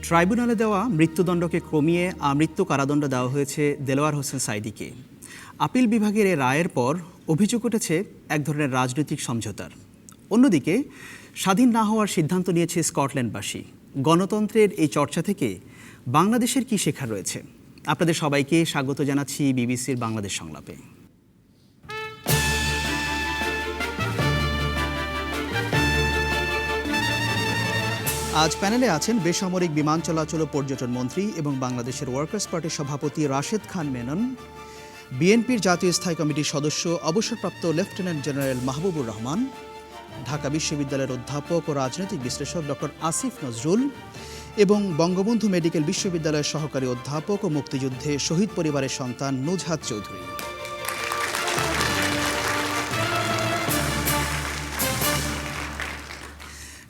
ট্রাইব্যুনালে দেওয়া মৃত্যুদণ্ডকে কমিয়ে আমৃত্যু কারাদণ্ড দেওয়া হয়েছে দেলোয়ার হোসেন সাঈদীকে। আপিল বিভাগের এই রায়ের পর অভিযোগ উঠেছে এক ধরনের রাজনৈতিক সমঝোতার। অন্যদিকে স্বাধীন না হওয়ার সিদ্ধান্ত নিয়েছে স্কটল্যান্ডবাসী। গণতন্ত্রের এই চর্চা থেকে বাংলাদেশের কী শেখার রয়েছে? আপনাদের সবাইকে স্বাগত জানাচ্ছি বিবিসির বাংলাদেশ সংলাপে। আজ প্যানেলে আছেন বেসামরিক বিমান চলাচল ও পর্যটন মন্ত্রী এবং বাংলাদেশের ওয়ার্কার্স পার্টির সভাপতি রাশেদ খান মেনন, বিএনপির জাতীয় স্থায়ী কমিটির সদস্য অবসরপ্রাপ্ত লেফটেন্যান্ট জেনারেল মাহবুবুর রহমান, ঢাকা বিশ্ববিদ্যালয়ের অধ্যাপক ও রাজনৈতিক বিশ্লেষক ডক্টর আসিফ নজরুল এবং বঙ্গবন্ধু মেডিকেল বিশ্ববিদ্যালয়ের সহকারী অধ্যাপক ও মুক্তিযুদ্ধে শহীদ পরিবারের সন্তান নুজহাত চৌধুরী।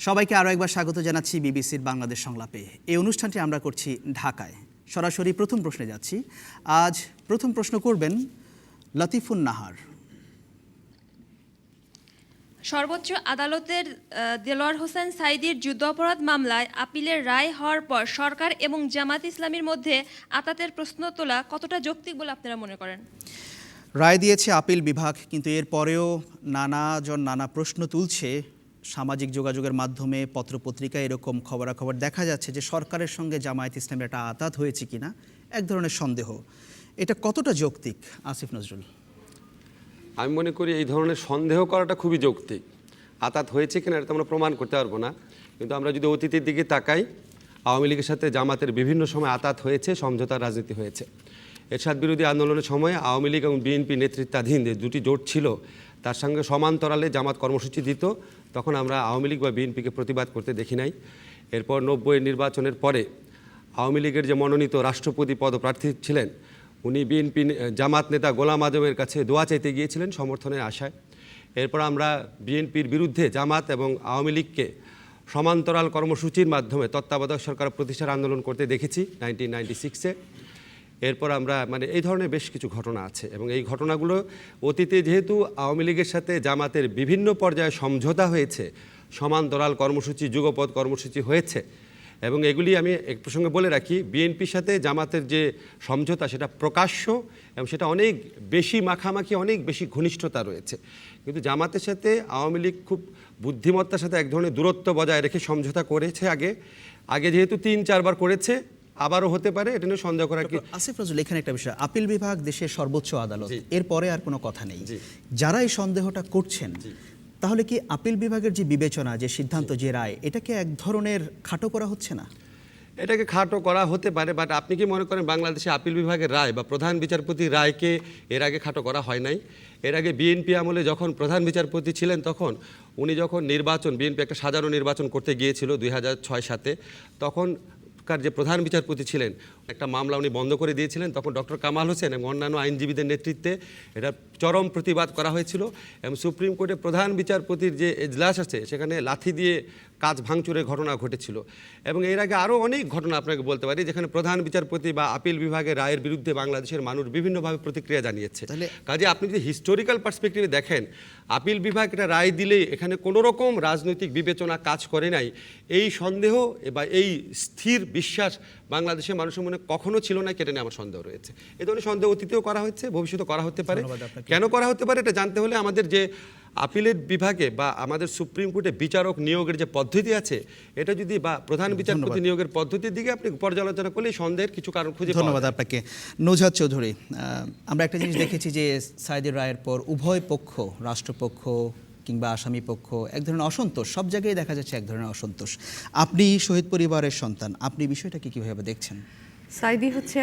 সবাইকে আরও একবার স্বাগত জানাচ্ছি বিবিসির বাংলাদেশ সংলাপে। এই অনুষ্ঠানটি আমরা করছি ঢাকায়। সরাসরি প্রথম প্রশ্নে যাচ্ছি। আজ প্রথম প্রশ্ন করবেন লতিফুন নাহার। সর্বোচ্চ আদালতের দেলোয়ার হোসেন সাঈদীর যুদ্ধাপরাধ মামলায় আপিলের রায় হওয়ার পর সরকার এবং জামাত ইসলামীর মধ্যে আতাতের প্রশ্ন তোলা কতটা যৌক্তিক বলে আপনারা মনে করেন? রায় দিয়েছে আপিল বিভাগ, কিন্তু এর পরেও নানাজন নানা প্রশ্ন তুলছে। সামাজিক যোগাযোগের মাধ্যমে, পত্রপত্রিকায় এরকম খবরাখবর দেখা যাচ্ছে যে সরকারের সঙ্গে জামায়াত ইসলামের একটা আতাত হয়েছে কিনা, এক ধরনের সন্দেহ। এটা কতটা যৌক্তিক, আসিফ নজরুল? আমি মনে করি এই ধরনের সন্দেহ করাটা খুবই যৌক্তিক। আতাত হয়েছে কিনা এটা তো আমরা প্রমাণ করতে পারবো না, কিন্তু আমরা যদি অতীতের দিকে তাকাই, আওয়ামী লীগের সাথে জামাতের বিভিন্ন সময় আতাত হয়েছে, সমঝোতার রাজনীতি হয়েছে। এরশাদ বিরোধী আন্দোলনের সময় আওয়ামী লীগ এবং বিএনপি নেতৃত্বাধীন যে দুটি জোট ছিল তার সঙ্গে সমান্তরালে জামাত কর্মসূচি দিত, তখন আমরা আওয়ামী লীগ বা বিএনপিকে প্রতিবাদ করতে দেখি নাই। এরপর 90 নির্বাচনের পরে আওয়ামী লীগের যে মনোনীত রাষ্ট্রপতি পদপ্রার্থী ছিলেন, উনি বিএনপি জামাত নেতা গোলাম আজমের কাছে দোয়া চাইতে গিয়েছিলেন সমর্থনের আশায়। এরপর আমরা বিএনপির বিরুদ্ধে জামাত এবং আওয়ামী লীগকে সমান্তরাল কর্মসূচির মাধ্যমে তত্ত্বাবধায়ক সরকার প্রতিষ্ঠার আন্দোলন করতে দেখেছি 1996-এ। এরপর আমরা এই ধরনের বেশ কিছু ঘটনা আছে, এবং এই ঘটনাগুলো অতীতে যেহেতু আওয়ামী লীগের সাথে জামাতের বিভিন্ন পর্যায়ে সমঝোতা হয়েছে, সমান্তরাল কর্মসূচি, যুগপৎ কর্মসূচি হয়েছে, এবং এগুলি আমি এক প্রসঙ্গে বলে রাখি, বিএনপির সাথে জামাতের যে সমঝোতা সেটা প্রকাশ্য এবং সেটা অনেক বেশি মাখামাখি, অনেক বেশি ঘনিষ্ঠতা রয়েছে। কিন্তু জামাতের সাথে আওয়ামী লীগ খুব বুদ্ধিমত্তার সাথে এক ধরনের দূরত্ব বজায় রেখে সমঝোতা করেছে। আগে যেহেতু 3-4 বার করেছে, আবারও হতে পারে, এটা নিয়ে সন্দেহ করা কি? আসিফ নজরুল, এখানে একটা বিষয়, আপিল বিভাগ দেশের সর্বোচ্চ আদালত, এরপরে আর কোনো কথা নেই। যারা এই সন্দেহটা করছেন, তাহলে কি আপিল বিভাগের যে বিবেচনা, যে সিদ্ধান্ত, যে রায়, এটাকে এক ধরনের খাটো করা হচ্ছে না? এটাকে খাটো করা হতে পারে, বাট আপনি কি মনে করেন বাংলাদেশে আপিল বিভাগের রায় বা প্রধান বিচারপতির রায়কে এর আগে খাটো করা হয় নাই? এর আগে বিএনপি আমলে যখন প্রধান বিচারপতি ছিলেন, তখন উনি যখন বিএনপি একটা সাধারণ নির্বাচন করতে গিয়েছিল 2006-7, তখন যে প্রধান বিচারপতি ছিলেন, একটা মামলা উনি বন্ধ করে দিয়েছিলেন। তখন ডক্টর কামাল হোসেন এবং অন্যান্য আইনজীবীদের নেতৃত্বে এটা চরম প্রতিবাদ করা হয়েছিল, এবং সুপ্রিম কোর্টে প্রধান বিচারপতির যে এজলাস আছে সেখানে লাথি দিয়ে কাজ ভাঙচুরের ঘটনা ঘটেছিল। এবং এর আগে আরও অনেক ঘটনা আপনাকে বলতে পারি, যেখানে প্রধান বিচারপতি বা আপিল বিভাগের রায়ের বিরুদ্ধে বাংলাদেশের মানুষ বিভিন্নভাবে প্রতিক্রিয়া জানিয়েছে। কাজে আপনি যদি হিস্টোরিক্যাল পার্সপেক্টিভে দেখেন, আপিল বিভাগ একটা রায় দিলে এখানে কোনো রকম রাজনৈতিক বিবেচনা কাজ করে নাই। এই সন্দেহ বা এই স্থির বিশ্বাস বাংলাদেশের মানুষের মনে কখনো ছিল না, কেটে নিয়ে আমার সন্দেহ রয়েছে। এই ধরনের সন্দেহ অতীতেও করা হচ্ছে, ভবিষ্যতে করা হতে পারে। কেন করা হতে পারে এটা জানতে হলে আমাদের যে আপিলের বিভাগে বা আমাদের সুপ্রিম কোর্টে বিচারক নিয়োগের যে পদ্ধতি আছে, এটা যদি বা প্রধান বিচারপতি নিয়োগের পদ্ধতির দিকে আপনি পর্যালোচনা করলে সন্দেহের কিছু কারণ খুঁজে পাওয়া যায়। ধন্যবাদ আপনাকে। নুজহাত চৌধুরী, আমরা একটা জিনিস দেখেছি যে সাঈদীর রায়ের পর উভয় পক্ষ, রাষ্ট্রপক্ষ কিংবা আসামি পক্ষ, এক ধরনের অসন্তোষ, সব জায়গায় দেখা যাচ্ছে এক ধরনের অসন্তোষ। আপনি শহীদ পরিবারের সন্তান, আপনি বিষয়টাকে কীভাবে দেখছেন? সাঈদী হচ্ছে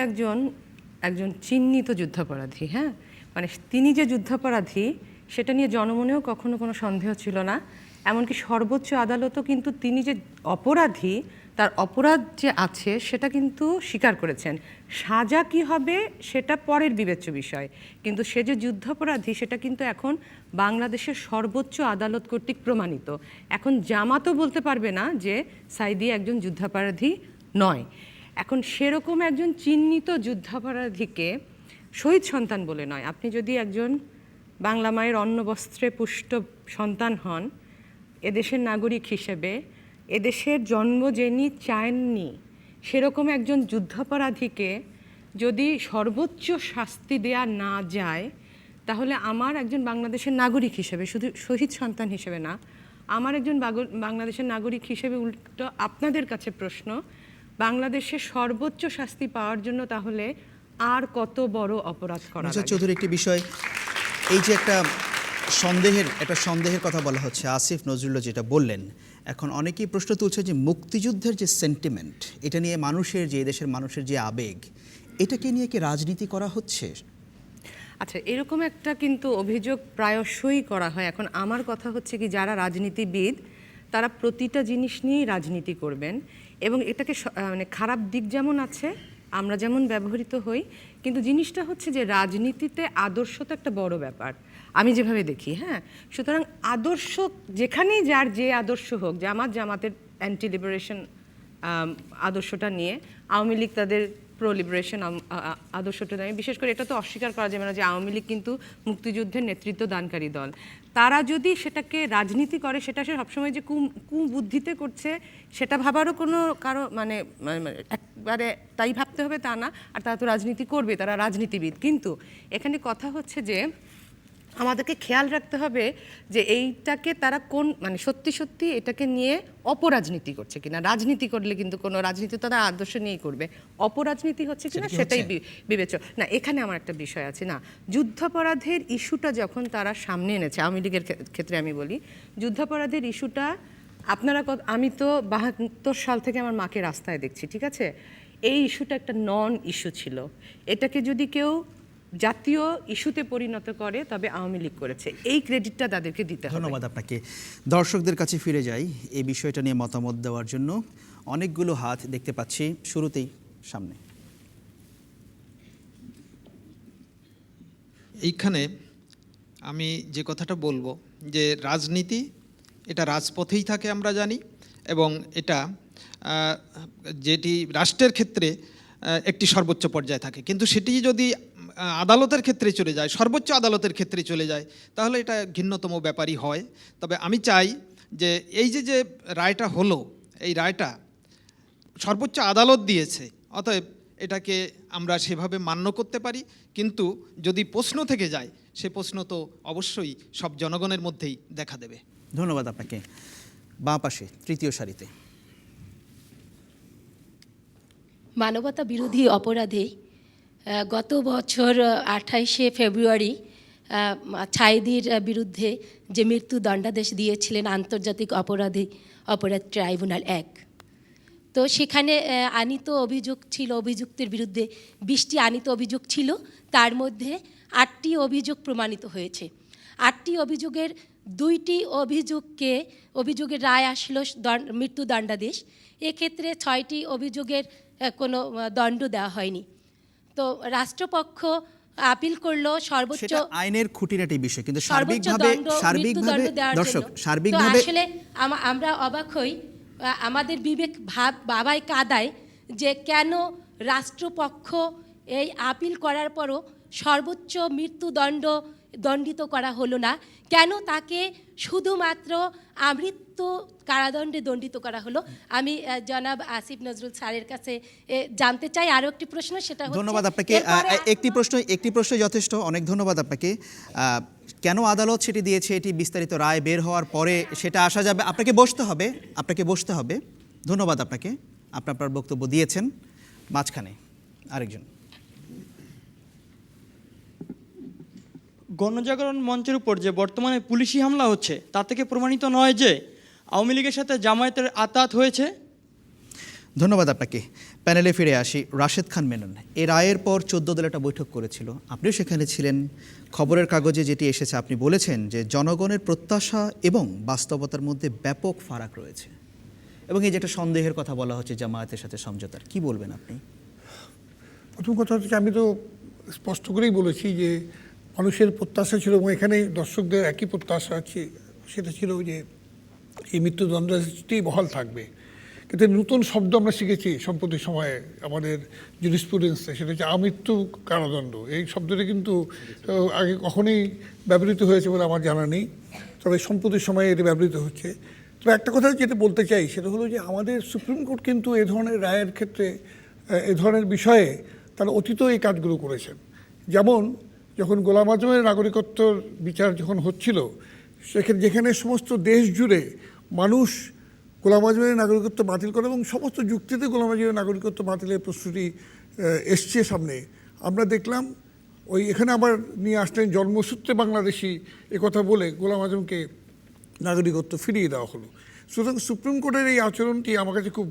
একজন চিহ্নিত যুদ্ধাপরাধী। হ্যাঁ, তিনি যে যুদ্ধাপরাধী সেটা নিয়ে জনমনেও কখনো কোনো সন্দেহ ছিল না। এমনকি সর্বোচ্চ আদালতও কিন্তু তিনি যে অপরাধী, তার অপরাধ যে আছে সেটা কিন্তু স্বীকার করেছেন। সাজা কি হবে সেটা পরের বিবেচ্য বিষয়, কিন্তু সে যে যুদ্ধাপরাধী সেটা কিন্তু এখন বাংলাদেশের সর্বোচ্চ আদালত কর্তৃক প্রমাণিত। এখন জামাতও বলতে পারবে না যে সাঈদী একজন যুদ্ধাপরাধী নয়। এখন সেরকম একজন চিহ্নিত যুদ্ধাপরাধীকে শহীদ সন্তান বলে নয়, আপনি যদি একজন বাংলা মায়ের অন্নবস্ত্রে পুষ্ট সন্তান হন, এদেশের নাগরিক হিসেবে এদেশের জন্ম যিনি চাননি সেরকম একজন যুদ্ধাপরাধীকে যদি সর্বোচ্চ শাস্তি দেয়া না যায়, তাহলে আমার একজন বাংলাদেশের নাগরিক হিসেবে, শুধু শহীদ সন্তান হিসেবে না, আমার একজন বাংলাদেশের নাগরিক হিসেবে উল্টো আপনাদের কাছে প্রশ্ন, বাংলাদেশের সর্বোচ্চ শাস্তি পাওয়ার জন্য তাহলে আর কত বড় অপরাধ করা মির্জা লাগে? চৌধুরী, একটি বিষয়, এই যে একটা সন্দেহের কথা বলা হচ্ছে, আসিফ নজরুল্লাহ যেটা বললেন, এখন অনেকেই প্রশ্ন তুলছে যে মুক্তিযুদ্ধের যে সেন্টিমেন্ট, এটা নিয়ে মানুষের, যে দেশের মানুষের যে আবেগ, এটাকে নিয়ে কি রাজনীতি করা হচ্ছে? আচ্ছা, এরকম একটা কিন্তু অভিযোগ প্রায়শই করা হয়। এখন আমার কথা হচ্ছে কি, যারা রাজনীতিবিদ তারা প্রতিটা জিনিস নিয়েই রাজনীতি করবেন, এবং এটাকে মানে খারাপ দিক যেমন আছে, আমরা যেমন ব্যবহৃত হই, কিন্তু জিনিসটা হচ্ছে যে রাজনীতিতে আদর্শ তো একটা বড় ব্যাপার, আমি যেভাবে দেখি। হ্যাঁ, সুতরাং আদর্শ যেখানেই যার যে আদর্শ হোক, জামাতের অ্যান্টি লিবারেশন আদর্শটা নিয়ে, আওয়ামী লীগ তাদের প্রো লিবারেশন আদর্শটা নিয়ে, বিশেষ করে এটা তো অস্বীকার করা যাবে না যে আওয়ামী লীগ কিন্তু মুক্তিযুদ্ধের নেতৃত্ব দানকারী দল। তারা যদি সেটাকে রাজনীতি করে, সেটা সে সবসময় যে কুবুদ্ধিতে করছে সেটা ভাবারও কোনো মানে একবারে তাই ভাবতে হবে তা না। আর তারা তো রাজনীতি করবে, তারা রাজনীতিবিদ। কিন্তু এখানে কথা হচ্ছে যে আমাদেরকে খেয়াল রাখতে হবে যে এইটাকে তারা মানে সত্যি সত্যি এটাকে নিয়ে অপরাজনীতি করছে কিনা। রাজনীতি করলে কিন্তু কোনো রাজনীতি তারা আদর্শ নিয়েই করবে, অপরাজনীতি হচ্ছে কিনা সেটাই বিবেচ্য না। এখানে আমার একটা বিষয় আছে না, যুদ্ধাপরাধের ইস্যুটা যখন তারা সামনে এনেছে, আওয়ামী লীগের ক্ষেত্রে আমি বলি, যুদ্ধাপরাধের ইস্যুটা আপনারা, আমি তো 72 সাল থেকে আমার মাকে রাস্তায় দেখছি, ঠিক আছে? এই ইস্যুটা একটা নন ইস্যু ছিল। এটাকে যদি কেউ জাতীয় ইস্যুতে পরিণত করে, তবে আওয়ামী লীগ করেছে, এই ক্রেডিটটা তাদেরকে দিতে হবে। ধন্যবাদ আপনাকে। দর্শকদের কাছে ফিরে যাই এই বিষয়টা নিয়ে মতামত দেওয়ার জন্য। অনেকগুলো হাত দেখতে পাচ্ছি, শুরুতেই সামনে। এইখানে আমি যে কথাটা বলবো, যে রাজনীতি এটা রাজপথেই থাকে আমরা জানি, এবং এটা যেটি রাষ্ট্রের ক্ষেত্রে একটি সর্বোচ্চ পর্যায়ে থাকে, কিন্তু সেটি যদি আদালতের ক্ষেত্রে চলে যায়, সর্বোচ্চ আদালতের ক্ষেত্রে চলে যায়, তাহলে এটা ঘৃণ্যতম ব্যাপারই হয়। তবে আমি চাই যে এই যে রায়টা হলো, এই রায়টা সর্বোচ্চ আদালত দিয়েছে, অতএব এটাকে আমরা সেভাবে মান্য করতে পারি। কিন্তু যদি প্রশ্ন থেকে যায়, সে প্রশ্ন তো অবশ্যই সব জনগণের মধ্যেই দেখা দেবে। ধন্যবাদ আপনাকে। বাঁ পাশে তৃতীয় সারিতে। মানবতা বিরোধী অপরাধে গত বছর 28শে ফেব্রুয়ারি ছাইদির বিরুদ্ধে যে মৃত্যুদণ্ডাদেশ দিয়েছিলেন আন্তর্জাতিক অপরাধ ট্রাইব্যুনাল 1, তো সেখানে আনীত অভিযোগ ছিল, অভিযুক্তের বিরুদ্ধে 20টি আনীত অভিযোগ ছিল, তার মধ্যে 8টি অভিযোগ প্রমাণিত হয়েছে। 8টি অভিযোগের 2টি অভিযোগের রায় আসলো মৃত্যুদণ্ডাদেশ। এক্ষেত্রে 6টি অভিযোগের কোনো দণ্ড দেওয়া হয়নি। তো রাষ্ট্রপক্ষ আপিল করলো সর্বোচ্চ আইনের খুঁটিনাটি বিষয়, কিন্তু সার্বিকভাবে দর্শক সার্বিকভাবে আসলে আমরা অবাক হই, আমাদের বিবেক বাবাই কাদায় যে কেন রাষ্ট্রপক্ষ এই আপিল করার পরও সর্বোচ্চ দণ্ডিত করা হলো না, কেন তাকে শুধুমাত্র আমৃত্যু কারাদণ্ডে দণ্ডিত করা হলো। আমি জনাব আসিফ নজরুল স্যারের কাছে জানতে চাই আরও একটি প্রশ্ন, সেটা হচ্ছে, ধন্যবাদ আপনাকে। একটি প্রশ্ন যথেষ্ট, অনেক ধন্যবাদ আপনাকে। কেন আদালত সেটি দিয়েছে, এটি বিস্তারিত রায় বের হওয়ার পরে সেটা আসা যাবে। আপনাকে বসতে হবে। ধন্যবাদ আপনাকে, আপনার বক্তব্য দিয়েছেন। মাঝখানে আরেকজন। গণজাগরণ মঞ্চের উপর যে বর্তমানে পুলিশি হামলা হচ্ছে, তা থেকে প্রমাণিত নয় যে আওয়ামী লীগের সাথে জামায়াতের আতাত হয়েছে? ধন্যবাদ আপনাকে। প্যানেলে ফিরে আসি। রাশেদ খান মেনন এই রায়ের পর 14 দল একটা বৈঠক করেছিল, আপনিও সেখানে ছিলেন। খবরের কাগজে যেটি এসেছে, আপনি বলেছেন যে জনগণের প্রত্যাশা এবং বাস্তবতার মধ্যে ব্যাপক ফারাক রয়েছে, এবং এই যে একটা সন্দেহের কথা বলা হচ্ছে জামায়াতের সাথে সমঝোতার, কি বলবেন আপনি? প্রথম কথা হচ্ছে, আমি তো স্পষ্ট করেই বলেছি যে মানুষের প্রত্যাশা ছিল, এবং এখানে দর্শকদের একই প্রত্যাশা আছে, সেটা ছিল যে এই মৃত্যুদণ্ডটি বহাল থাকবে। কিন্তু নতুন শব্দ আমরা শিখেছি সম্প্রতি সময়ে আমাদের জুরিসপ্রুডেন্সে, সেটা হচ্ছে আমৃত্যু কারাদণ্ড। এই শব্দটি কিন্তু আগে কখনোই ব্যবহৃত হয়েছে বলে আমার জানা নেই, তবে সম্প্রতি সময়ে এটি ব্যবহৃত হচ্ছে। তো একটা কথা যেটা বলতে চাই সেটা হলো যে আমাদের সুপ্রিম কোর্ট কিন্তু এ ধরনের রায়ের ক্ষেত্রে এ ধরনের বিষয়ে তারা অতীত এই কাজগুলো করেছেন। যেমন যখন গোলাম আজমের নাগরিকত্বর বিচার যখন হচ্ছিল, যেখানে সমস্ত দেশ জুড়ে মানুষ গোলাম আজমের নাগরিকত্ব বাতিল করে এবং সমস্ত যুক্তিতে গোলাম আজমের নাগরিকত্ব বাতিলের প্রস্তুতি এসছে সামনে, আমরা দেখলাম এখানে আবার নিয়ে আসলেন জন্মসূত্রে বাংলাদেশি কথা বলে গোলাম আজমকে নাগরিকত্ব ফিরিয়ে দেওয়া হলো। সুতরাং সুপ্রিম কোর্টের এই আচরণটি আমার কাছে খুব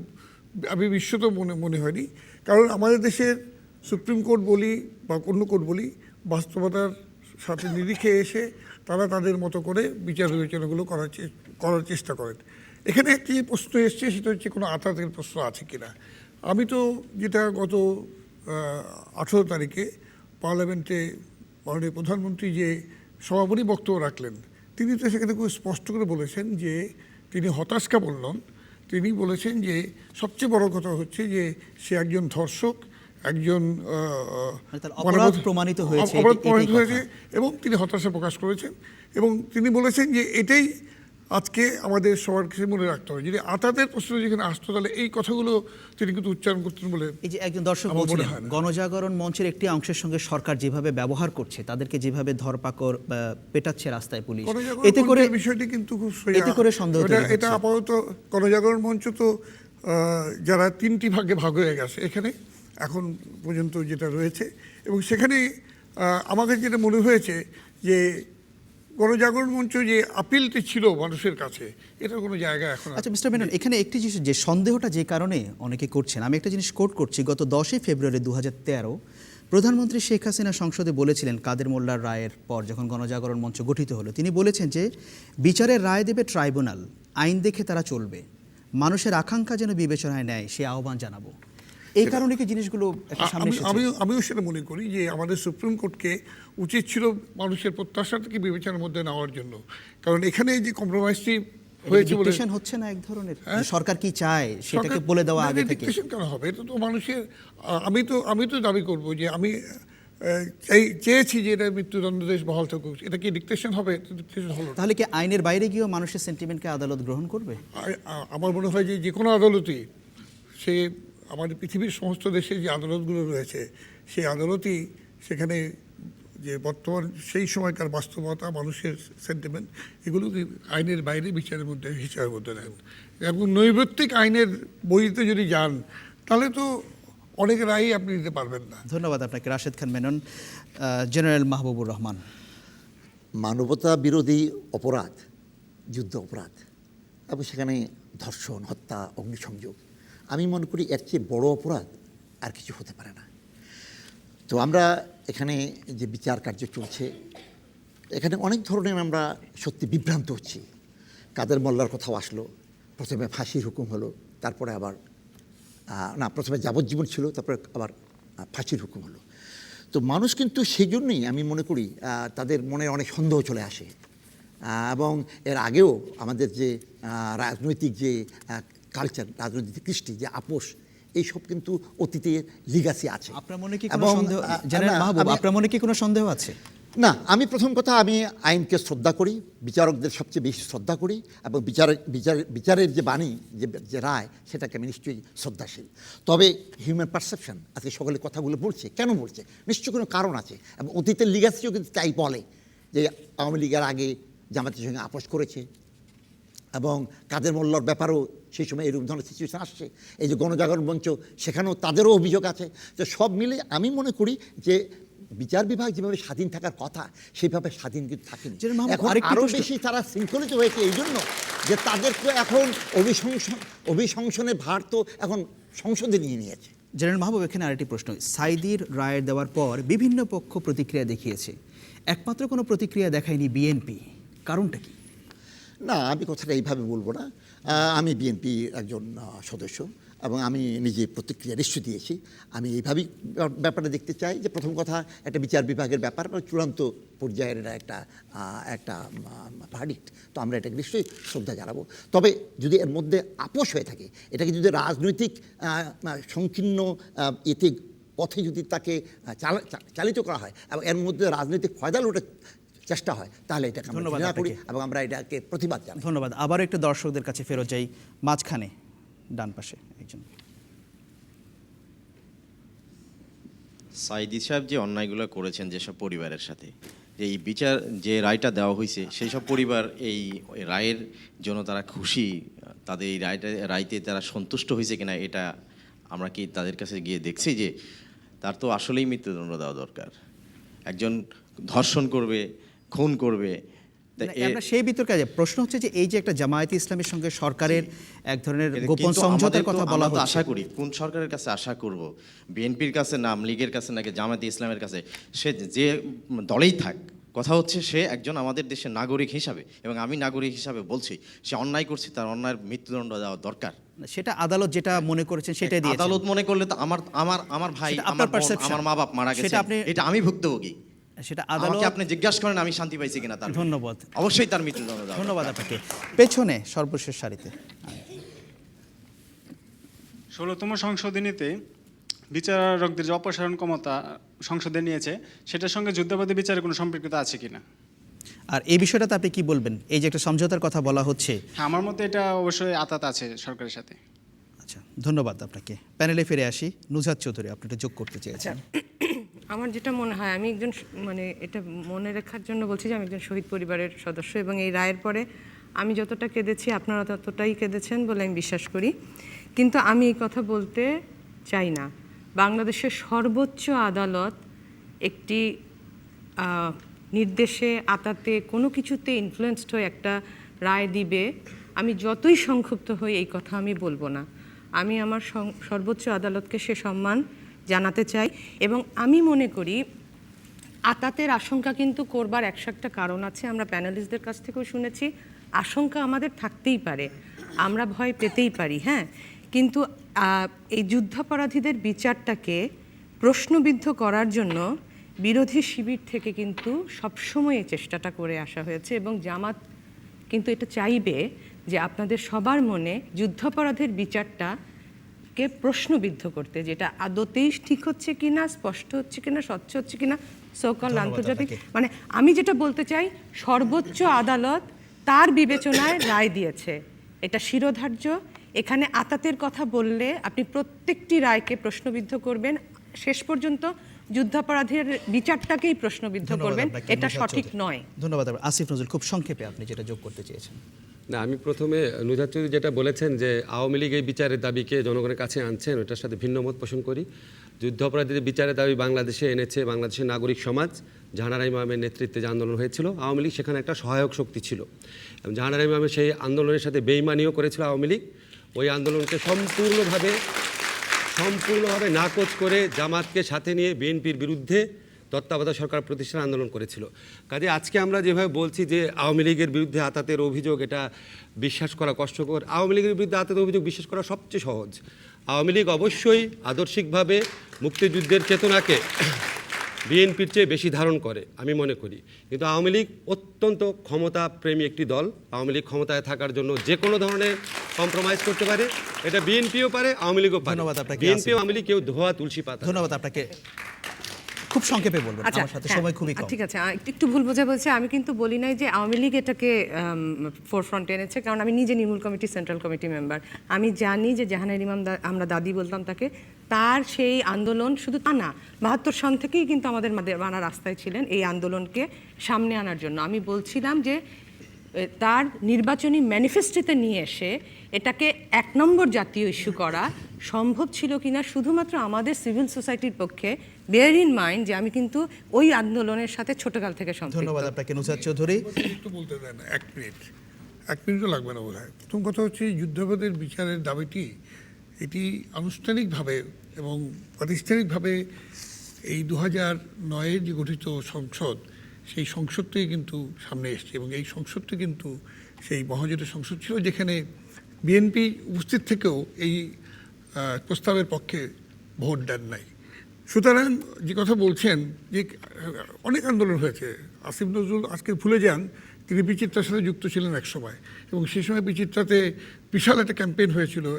বিস্মিত মনে হয়নি, কারণ আমাদের দেশের সুপ্রিম কোর্ট বলি বা অন্য কোর্ট বলি বাস্তবতার সাথে নিরিখে এসে তারা তাদের মতো করে বিচার বিবেচনাগুলো করার চেষ্টা করেন। এখানে একটি প্রশ্ন এসছে, সেটা হচ্ছে কোনো আতাতের প্রশ্ন আছে কিনা। আমি তো যেটা গত 18 তারিখে পার্লামেন্টে মাননীয় প্রধানমন্ত্রী যে সমাপনী বক্তব্য রাখলেন, তিনি তো সেখানে খুব স্পষ্ট করে বলেছেন যে তিনি হতাশকা বললেন। তিনি বলেছেন যে সবচেয়ে বড় কথা হচ্ছে যে সে একজন ধর্ষক, একজন অপরাধ প্রমাণিত হয়েছে এবং তিনি হতাশা প্রকাশ করেছেন। এবং তিনি বলেছেন যে এটাই আজকে আমাদের সবার কাছে মনে রাখতে হবে, যদি আতাতের প্রশ্ন যেখানে আসতো তাহলে এই কথাগুলো তিনি কিন্তু উচ্চারণ করতেন বলে। এই যে একজন দর্শক বলছিলেন গণজাগরণ মঞ্চের একটি অংশের সঙ্গে সরকার যেভাবে ব্যবহার করছে, তাদেরকে যেভাবে ধরপাকড় পেটাচ্ছে রাস্তায় পুলিশ, এতে করে বিষয়টি কিন্তু খুব এতে করে সন্দেহ এটা আপাতত গণজাগরণ মঞ্চ তো যারা 3টি ভাগে ভাগ হয়ে গেছে এখানে এখন পর্যন্ত যেটা রয়েছে, এবং সেখানে আমাদের যেটা মনে হয়েছে যে গণজাগরণ মঞ্চ যে আপিলটি ছিল মানুষের কাছে, এটার কোনো জায়গা এখন। আচ্ছা মিস্টার মেনন, এখানে একটি জিনিস যে সন্দেহটা যে কারণে অনেকে করছেন, আমি একটা জিনিস কোট করছি। গত 10 ফেব্রুয়ারি 2013 প্রধানমন্ত্রী শেখ হাসিনা সংসদে বলেছিলেন কাদের মোল্লার রায়ের পর যখন গণজাগরণ মঞ্চ গঠিত হলো, তিনি বলেছেন যে বিচারের রায় দেবে ট্রাইব্যুনাল, আইন দেখে তারা চলবে, মানুষের আকাঙ্ক্ষা যেন বিবেচনায় নেয় সে আহ্বান জানাবো। এই কারণে কি জিনিসগুলো আমিও সেটা মনে করি যে আমাদের সুপ্রিম কোর্টকে উচিত ছিল মানুষের প্রত্যাশাটাকে বিবেচনার মধ্যে নেওয়ার জন্য, কারণ এখানে যে কম্প্রোমাইজটি হয়েছে বলে হচ্ছে না এক ধরনের সরকার কি চায় সেটাকে বলে দেওয়া আগে থেকে কেন হবে? এটা তো মানুষের, আমি তো দাবি করব যে আমি চেয়েছি যে এটা মৃত্যুদণ্ড দেশ বহাল থাকুক, এটা কি ডিকটেশন হবে? ডিকটেশন হলো, তাহলে কি আইনের বাইরে গিয়েও মানুষের সেন্টিমেন্টকে আদালত গ্রহণ করবে? আমার মনে হয় যে কোনো আদালতই, সে আমাদের পৃথিবীর সমস্ত দেশে যে আদালতগুলো রয়েছে সেই আদালতই সেখানে যে বর্তমান সেই সময়কার বাস্তবতা, মানুষের সেন্টিমেন্ট, এগুলোকে আইনের বাইরে বিচারের মধ্যে হিসাবের মধ্যে নেন। এবং নৈর্ব্যক্তিক আইনের বইতে যদি যান তাহলে তো অনেক রায়ই আপনি দিতে পারবেন না। ধন্যবাদ আপনাকে রাশেদ খান মেনন। জেনারেল মাহবুবুর রহমান, মানবতা বিরোধী অপরাধ, যুদ্ধ অপরাধ এবং সেখানে ধর্ষণ, হত্যা, অগ্নিসংযোগ, আমি মনে করি এর চেয়ে বড় অপরাধ আর কিছু হতে পারে না। তো আমরা এখানে যে বিচার কার্য চলছে, এখানে অনেক ধরনের আমরা সত্যি বিভ্রান্ত হচ্ছি। কাদের মোল্লার কথাও আসলো, প্রথমে ফাঁসির হুকুম হলো, তারপরে আবার প্রথমে যাবজ্জীবন ছিল, তারপরে আবার ফাঁসির হুকুম হলো। তো মানুষ কিন্তু সেই জন্যই আমি মনে করি তাদের মনে অনেক সন্দেহ চলে আসে। এবং এর আগেও আমাদের যে রাজনৈতিক যে কালচার, রাজনৈতিক কৃষ্টি, যে আপোষ, এইসব কিন্তু অতীতের লিগাসি আছে। আপনার মনে কি কোনো সন্দেহ, জেনারেল মাহবুব, আপনার মনে কি কোনো সন্দেহ আছে? না, আমি প্রথম কথা আমি আইনকে শ্রদ্ধা করি, বিচারকদের সবচেয়ে বেশি শ্রদ্ধা করি, এবং বিচারের যে বাণী, যে রায়, সেটাকে আমি নিশ্চয়ই শ্রদ্ধাশীল। তবে হিউম্যান পারসেপশন, আজকে সকলে কথাগুলো বলছে, কেন বলছে? নিশ্চয়ই কোনো কারণ আছে, এবং অতীতের লিগাসিও কিন্তু তাই বলে যে আওয়ামী লীগের আগে জামাতের সঙ্গে আপোষ করেছে, এবং কাদের মোল্লার ব্যাপারেও সেই সময় এরকম ধরনের সিচুয়েশন আসছে। এই যে গণজাগরণ মঞ্চ, সেখানেও তাদেরও অভিযোগ আছে। তো সব মিলে আমি মনে করি যে বিচার বিভাগ যেভাবে স্বাধীন থাকার কথা সেভাবে স্বাধীন কিন্তু থাকেনি। এখন আরও বেশি তারা শৃঙ্খলিত হয়েছে এই জন্য যে তাদেরকে এখন অভিশংসনের ভার তো এখন সংসদে নিয়ে নিয়েছে। জেনারেল মাহবুব, এখানে আরেকটি প্রশ্ন। সাইদির রায় দেওয়ার পর বিভিন্ন পক্ষ প্রতিক্রিয়া দেখিয়েছে, একমাত্র কোনো প্রতিক্রিয়া দেখায়নি বিএনপি, কারণটা কি? না, আমি কথাটা এইভাবে বলবো না। আমি বিএনপি একজন সদস্য এবং আমি নিজে প্রতিক্রিয়া নিশ্চয় দিয়েছি। আমি এইভাবেই ব্যাপারটা দেখতে চাই যে প্রথম কথা একটা বিচার বিভাগের ব্যাপার, চূড়ান্ত পর্যায়ের এটা একটা ভার্ডিক্ট, তো আমরা এটাকে নিশ্চয়ই শ্রদ্ধা জানাবো। তবে যদি এর মধ্যে আপোষ হয়ে থাকে, এটাকে যদি রাজনৈতিক সংকীর্ণ এতে পথে যদি তাকে চালিত করা হয় এবং এর মধ্যে রাজনৈতিক ফয়দা লোটে চেষ্টা হয় তাহলে এটাকে আমরা ধন্যবাদ ঘৃণা করি আপনাকে। এবং আমরা এটাকে প্রতিবাদ জানাই। ধন্যবাদ। আবার একটু দর্শকদের কাছে ফেরত যাই, মাঝখানে ডান পাশে একজন। সাইদি সাহেব যে অন্যায়গুলো করেছেন যেসব পরিবারের সাথে, যে এই বিচার যে রায়টা দেওয়া হয়েছে সেই সব পরিবার এই রায়ের জন্য তারা খুশি, তাদের এই রায়তে তারা সন্তুষ্ট হয়েছে কিনা এটা আমরা কি তাদের কাছে গিয়ে দেখছি যে তার তো আসলেই মৃত্যুদণ্ড দেওয়া দরকার। একজন ধর্ষণ করবে, খুন করবে, তা না, আমরা সেই বিতর্কে যাই। প্রশ্ন হচ্ছে যে এই যে একটা জামায়াতে ইসলামের সঙ্গে সরকারের এক ধরনের গোপন কিন্তু সমঝোতার আমাদের কথা তো- বলা আমরা তো হচ্ছে, আশা করি কোন সরকারের কাছে আশা করব, বিএনপির কাছে না লীগের কাছে নাকি জামায়াতে ইসলামের কাছে, সে যে দলেই থাক, কথা হচ্ছে সে একজন আমাদের দেশের নাগরিক হিসাবে, এবং আমি নাগরিক হিসাবে বলছি সে অন্যায় করছে, তার অন্যায়ের মৃত্যুদণ্ড দেওয়া দরকার। সেটা আদালত যেটা মনে করেছেন সেটাই দিয়েছে। আদালত মনে করলে তো আমার আমার আমার ভাই, সেটা আমার আপনার বোন, perception। আমার মা বাপ মারা সেটা গেছে, আপনি- এটা আমি ভুক্তভোগী। সেটা আমাকে আদালত। আপনি জিজ্ঞাসা করেন আমি শান্তি পাইছি কিনা, তার ধন্যবাদ। অবশ্যই তার মৃত্যুদণ্ড দেওয়া ধন্যবাদ আপনাকে। পেছনে সর্বশেষ সারিতে 16তম সংশোধনীতে বিচারকদের যে অপসারণ ক্ষমতা সংসদে নিয়েছে সেটার সঙ্গে যুদ্ধাপরাধী বিচারের কোনো সম্পর্কতা আছে কিনা? আর এই বিষয়টাতে আপনি কি বলবেন? এই যে একটা সমঝোতার কথা বলা হচ্ছে। হ্যাঁ, আমার মতে এটা অবশ্যই আতাত আছে সরকারের সাথে। আচ্ছা, ধন্যবাদ আপনাকে। প্যানেলে ফিরে আসি, নুজহাত চৌধুরী, আপনি এটা যোগ করতে চেয়েছেন। আমার যেটা মনে হয়, আমি একজন মানে এটা মনে রাখার জন্য বলছি যে আমি একজন শহীদ পরিবারের সদস্য, এবং এই রায়ের পরে আমি যতটা কেঁদেছি আপনারা ততটাই কেঁদেছেন বলে আমি বিশ্বাস করি। কিন্তু আমি এই কথা বলতে চাই না। বাংলাদেশের সর্বোচ্চ আদালত একটি নির্দেশে, আতাতে, কোনো কিছুতে ইনফ্লুয়েন্সড হয়ে একটা রায় দিবে, আমি যতই সংক্ষুব্ধ হই এই কথা আমি বলবো না। আমি আমার সর্বোচ্চ আদালতকে সে সম্মান জানাতে চাই, এবং আমি মনে করি আতাতের আশঙ্কা কিন্তু করবার একটা কারণ আছে। আমরা প্যানেলিস্টদের কাছ থেকেও শুনেছি, আশঙ্কা আমাদের থাকতেই পারে, আমরা ভয় পেতেই পারি, হ্যাঁ, কিন্তু এই যুদ্ধাপরাধীদের বিচারটাকে প্রশ্নবিদ্ধ করার জন্য বিরোধী শিবির থেকে কিন্তু সবসময় এই চেষ্টাটা করে আসা হয়েছে, এবং জামাত কিন্তু এটা চাইবে যে আপনাদের সবার মনে যুদ্ধাপরাধের বিচারটাকে প্রশ্নবিদ্ধ করতে, যেটা আদতেই ঠিক হচ্ছে কিনা, স্পষ্ট হচ্ছে কিনা, স্বচ্ছ হচ্ছে কিনা, সকল আন্তর্জাতিক, মানে আমি যেটা বলতে চাই, সর্বোচ্চ আদালত তার বিবেচনায় রায় দিয়েছে, এটা শিরোধার্য। এখানে আতাতের কথা বললে আপনি প্রত্যেকটি রায়কে প্রশ্নবিদ্ধ করবেন, শেষ পর্যন্ত যুদ্ধাপরাধের বিচারটাকেই প্রশ্নবিদ্ধ ধন্যবাদ করবেন, আপনাকে, এটা নুজহাত সঠিক চৌধুরী। নয়। ধন্যবাদ। আসিফ নজরুল, খুব সংক্ষেপে আপনি যেটা যোগ করতে চেয়েছেন। না, আমি প্রথমে নুজহাত চৌধুরী যেটা বলেছেন যে আওয়ামী লীগ এই বিচারের দাবিকে জনগণের কাছে আনছেন, ওটার সাথে ভিন্ন মত পোষণ করি। যুদ্ধাপরাধীদের বিচারের দাবি বাংলাদেশে এনেছে বাংলাদেশের নাগরিক সমাজ। জাহানারা ইমামের নেতৃত্বে যে আন্দোলন হয়েছিল, আওয়ামী লীগ সেখানে একটা সহায়ক শক্তি ছিল, এবং জাহানারা ইমামের সেই আন্দোলনের সাথে বেইমানিও করেছিল আওয়ামী লীগ। ওই আন্দোলনকে সম্পূর্ণভাবে নাকচ করে জামাতকে সাথে নিয়ে বিএনপির বিরুদ্ধে তত্ত্বাবধায়ক সরকার প্রতিষ্ঠান আন্দোলন করেছিল। কাজে আজকে আমরা যেভাবে বলছি যে আওয়ামী লীগের বিরুদ্ধে আতাতের অভিযোগ, এটা বিশ্বাস করা কষ্টকর। আওয়ামী লীগের বিরুদ্ধে আতাতের অভিযোগ বিশ্বাস করা সবচেয়ে সহজ। আওয়ামী লীগ অবশ্যই আদর্শিকভাবে মুক্তিযুদ্ধের চেতনাকে বিএনপির চেয়ে বেশি ধারণ করে আমি মনে করি, কিন্তু আওয়ামী লীগ অত্যন্ত ক্ষমতাপ্রেমী একটি দল। আওয়ামী লীগ ক্ষমতায় থাকার জন্য যে কোনো ধরনের কম্প্রোমাইজ করতে পারে, এটা বিএনপিও পারে, আওয়ামী লীগও পারে। ধন্যবাদ আপনাকে, বিএনপি আওয়ামী লীগ কেউ ধোয়া তুলসী পাতা। ধন্যবাদ আপনাকে। খুব সংক্ষেপে বলবেন, আচ্ছা, আমার সাথে হ্যাঁ, সময় খুবই কম। ঠিক আছে, একটু ভুল বোঝা বলছে। আমি কিন্তু বলি নাই যে আওয়ামী লীগ এটাকে ফোরফ্রন্টে এনেছে, কারণ আমি নিজে নির্মূল কমিটি, সেন্ট্রাল কমিটি মেম্বার। আমি জানি যে জাহানারা ইমাম, আমরা দাদি বলতাম তাকে, তার সেই আন্দোলন শুধু তা না, 72 সন থেকেই কিন্তু আমাদের মানা রাস্তায় ছিলেন এই আন্দোলনকে সামনে আনার জন্য। আমি বলছিলাম যে তার নির্বাচনী ম্যানিফেস্টোতে নিয়ে এসে এটাকে 1 নম্বর জাতীয় ইস্যু করা সম্ভব ছিল কিনা শুধুমাত্র আমাদের সিভিল সোসাইটির পক্ষে। বেয়ার ইন মাইন্ড যে আমি কিন্তু ওই আন্দোলনের সাথে ছোটকাল থেকে সম্পৃক্ত। ধন্যবাদ আপনাকে, নুজহাত চৌধুরী। একটু বলতে দেন, 1 মিনিটও লাগবে না বোধহয়। প্রথম কথা হচ্ছে যুদ্ধাপরাধের বিচারের দাবিটি, এটি আনুষ্ঠানিকভাবে এবং প্রাতিষ্ঠানিকভাবে এই 2009 যে গঠিত সংসদ, সেই সংসদটাই কিন্তু সামনে এসছে, এবং এই সংসদটি কিন্তু সেই মহাজোটের সংসদ ছিল, যেখানে বিএনপি উপস্থিত থেকেও এই প্রস্তাবের পক্ষে ভোট দেন নাই। সুতরাং যে কথা বলছেন যে অনেক আন্দোলন হয়েছে, আসিফ নজরুল আজকে ভুলে যান তিনি বিচিত্রার সাথে যুক্ত ছিলেন এক সময়, এবং সেই সময় বিচিত্রাতে বিশাল একটা ক্যাম্পেইন হয়েছিল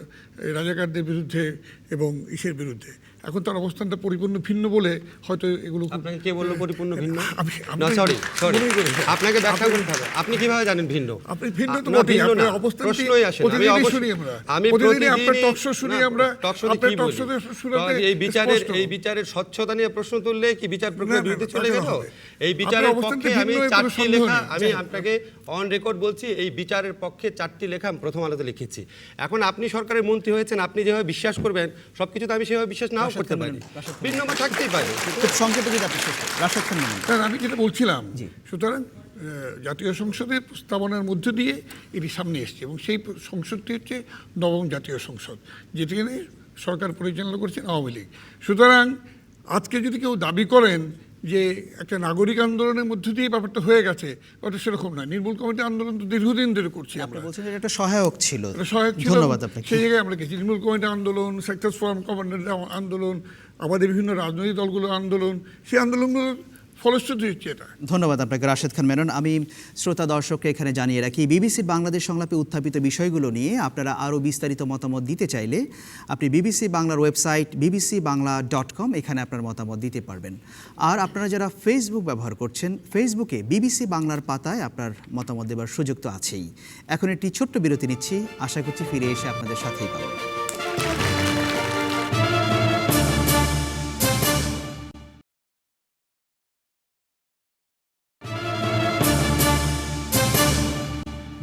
রাজাকারদের বিরুদ্ধে এবং ইসের বিরুদ্ধে। এখন তার অবস্থানটা পরিপূর্ণ ভিন্ন বলে হয়তো এগুলো আপনাকে কে বললো পরিপূর্ণ ভিন্ন? না আপনি- সরি মনেই করেছেন। আপনাকে ব্যাখ্যা করতে হবে। আপনি কিভাবে জানেন ভিন্ন? আপনি ভিন্ন তো না, বটেই, ভিন্ন আপনার না। অবস্থানটি প্রশ্নই আসে না। প্রতিদিনই শুনি আমরা। প্রতিদিনই আপনার talk show শুনি আমরা, আপনার talk show শুনাতে এই স্পষ্ট। বিচারের স্বচ্ছতা নিয়ে প্রশ্ন তুললে কি বিচার না, প্রক্রিয়ার না, বিরুদ্ধে তা চলে তো গেল? হবে। এই বিচারের আপনার অবস্থানটি পক্ষে আমি ভিন্ন, এর কোনো 4টি সন্দেহ লেখা, নেই। আমি আপনাকে অন রেকর্ড বলছি, এই বিচারের পক্ষে 4টি লেখা আমি প্রথম আলোতে লিখেছি। এখন আপনি সরকারের মন্ত্রী হয়েছেন, আপনি যেভাবে বিশ্বাস করবেন সবকিছু তো আমি সেভাবে বিশ্বাস নাও করতে পারি, ভিন্ন মত থাকতেই পারে। খুব সংক্ষেপে যদি আপনি শেষ করেন। রাশেদ খান মেনন। না, আমি যেটা বলছিলাম, সুতরাং জাতীয় সংসদের প্রস্তাবনার মধ্য দিয়ে এটি সামনে এসছে এবং সেই সংসদটি হচ্ছে নবম জাতীয় সংসদ, যেটি নিয়ে সরকার পরিচালনা করছেন আওয়ামী লীগ। সুতরাং আজকে যদি কেউ দাবি করেন যে একটা নাগরিক আন্দোলনের মধ্য দিয়ে ব্যাপারটা হয়ে গেছে, ওটা সেরকম নয়। নির্মূল কমিটি আন্দোলন তো দীর্ঘদিন ধরে করছি আপনি আমরা। বলছেন যে এটা একটা সহায়ক ছিল। এটা সহায়ক ছিল। ধন্যবাদ আপনাকে। সেই জায়গায় আমরা গেছি। নির্মূল কমিটি আন্দোলন, সেক্টরস ফোরাম কমান্ডারদের আন্দোলন, আমাদের বিভিন্ন রাজনৈতিক দলগুলোর আন্দোলন, সেই আন্দোলনগুলোর ফলশ্রুতি হচ্ছে এটা। ধন্যবাদ আপনাকে রাশেদ খান মেনন। আমি শ্রোতা দর্শককে এখানে জানিয়ে রাখি, বিবিসি বাংলাদেশ সংলাপে উত্থাপিত বিষয়গুলো নিয়ে আপনারা আরও বিস্তারিত মতামত দিতে চাইলে আপনি বিবিসি বাংলার ওয়েবসাইট bbcbangla.com, এখানে আপনার মতামত দিতে পারবেন। আর আপনারা যারা ফেসবুক ব্যবহার করছেন, ফেসবুকে বিবিসি বাংলার পাতায় আপনার মতামত দেওয়ার সুযোগ তো আছেই। এখন একটি ছোট্ট বিরতি নিচ্ছি, আশা করছি ফিরে এসে আপনাদের সাথেই পাবো।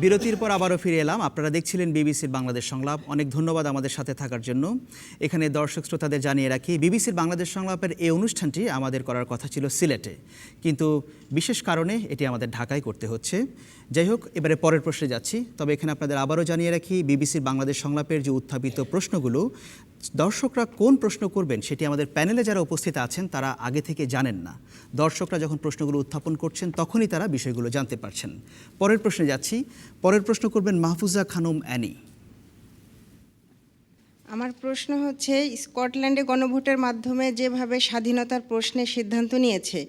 বিরতির পর আবারও ফিরে এলাম। আপনারা দেখছিলেন বিবিসির বাংলাদেশ সংলাপ। অনেক ধন্যবাদ আমাদের সাথে থাকার জন্য। এখানে দর্শক শ্রোতাদের জানিয়ে রাখি, বিবিসির বাংলাদেশ সংলাপের এই অনুষ্ঠানটি আমাদের করার কথা ছিল সিলেটে, কিন্তু বিশেষ কারণে এটি আমাদের ঢাকায় করতে হচ্ছে। যাই হোক, এবারে পরের প্রশ্নে যাচ্ছি। তবে এখানে আপনাদের আবারও জানিয়ে রাখি, বিবিসির বাংলাদেশ সংলাপের যে উত্থাপিত প্রশ্নগুলো, দর্শকরা কোন প্রশ্ন করবেন সেটি আমাদের প্যানেলে যারা উপস্থিত আছেন তারা আগে থেকে জানেন না। দর্শকরা যখন প্রশ্নগুলো উত্থাপন করছেন তখনই তারা বিষয়গুলো জানতে পারছেন। পরের প্রশ্নে যাচ্ছি। পরের প্রশ্ন করবেন মাহফুজা খানম অ্যানি। আমার প্রশ্ন হচ্ছে, স্কটল্যান্ডে গণভোটের মাধ্যমে যেভাবে স্বাধীনতার প্রশ্নের সিদ্ধান্ত নিয়েছে,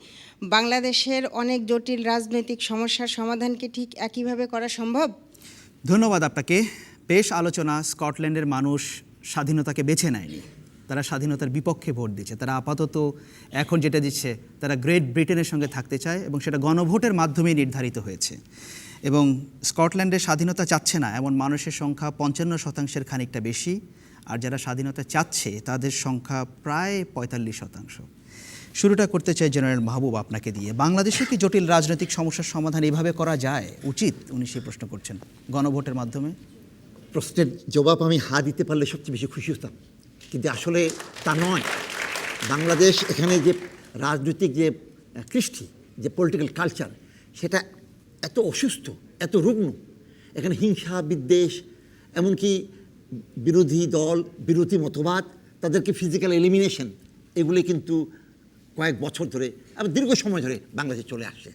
বাংলাদেশের অনেক জটিল রাজনৈতিক সমস্যার সমাধান কি ঠিক একইভাবে করা সম্ভব? ধন্যবাদ আপনাকে। বেশ আলোচনা। স্কটল্যান্ডের মানুষ স্বাধীনতাকে বেছে নেয়নি, তারা স্বাধীনতার বিপক্ষে ভোট দিচ্ছে। তারা আপাতত এখন যেটা দিচ্ছে, তারা গ্রেট ব্রিটেনের সঙ্গে থাকতে চায় এবং সেটা গণভোটের মাধ্যমেই নির্ধারিত হয়েছে। এবং স্কটল্যান্ডের স্বাধীনতা চাচ্ছে না এমন মানুষের সংখ্যা 55% খানিকটা বেশি, আর যারা স্বাধীনতা চাচ্ছে তাদের সংখ্যা প্রায় 45%। শুরুটা করতে চাই জেনারেল মাহবুব আপনাকে দিয়ে। বাংলাদেশে কি জটিল রাজনৈতিক সমস্যার সমাধান এভাবে করা যায়, উচিত? উনি সে প্রশ্ন করছেন, গণভোটের মাধ্যমে। প্রশ্নের জবাব আমি দিতে পারলে সবচেয়ে বেশি খুশি হতাম, কিন্তু আসলে তা নয়। বাংলাদেশ এখানে যে রাজনৈতিক যে কৃষ্টি, যে পলিটিক্যাল কালচার, সেটা এত অসুস্থ, এত রুগ্ন। এখানে হিংসা, বিদ্বেষ, এমনকি বিরোধী দল, বিরোধী মতবাদ, তাদেরকে ফিজিক্যাল এলিমিনেশন, এগুলি কিন্তু কয়েক বছর ধরে, আবার দীর্ঘ সময় ধরে বাংলাদেশে চলে আসছে।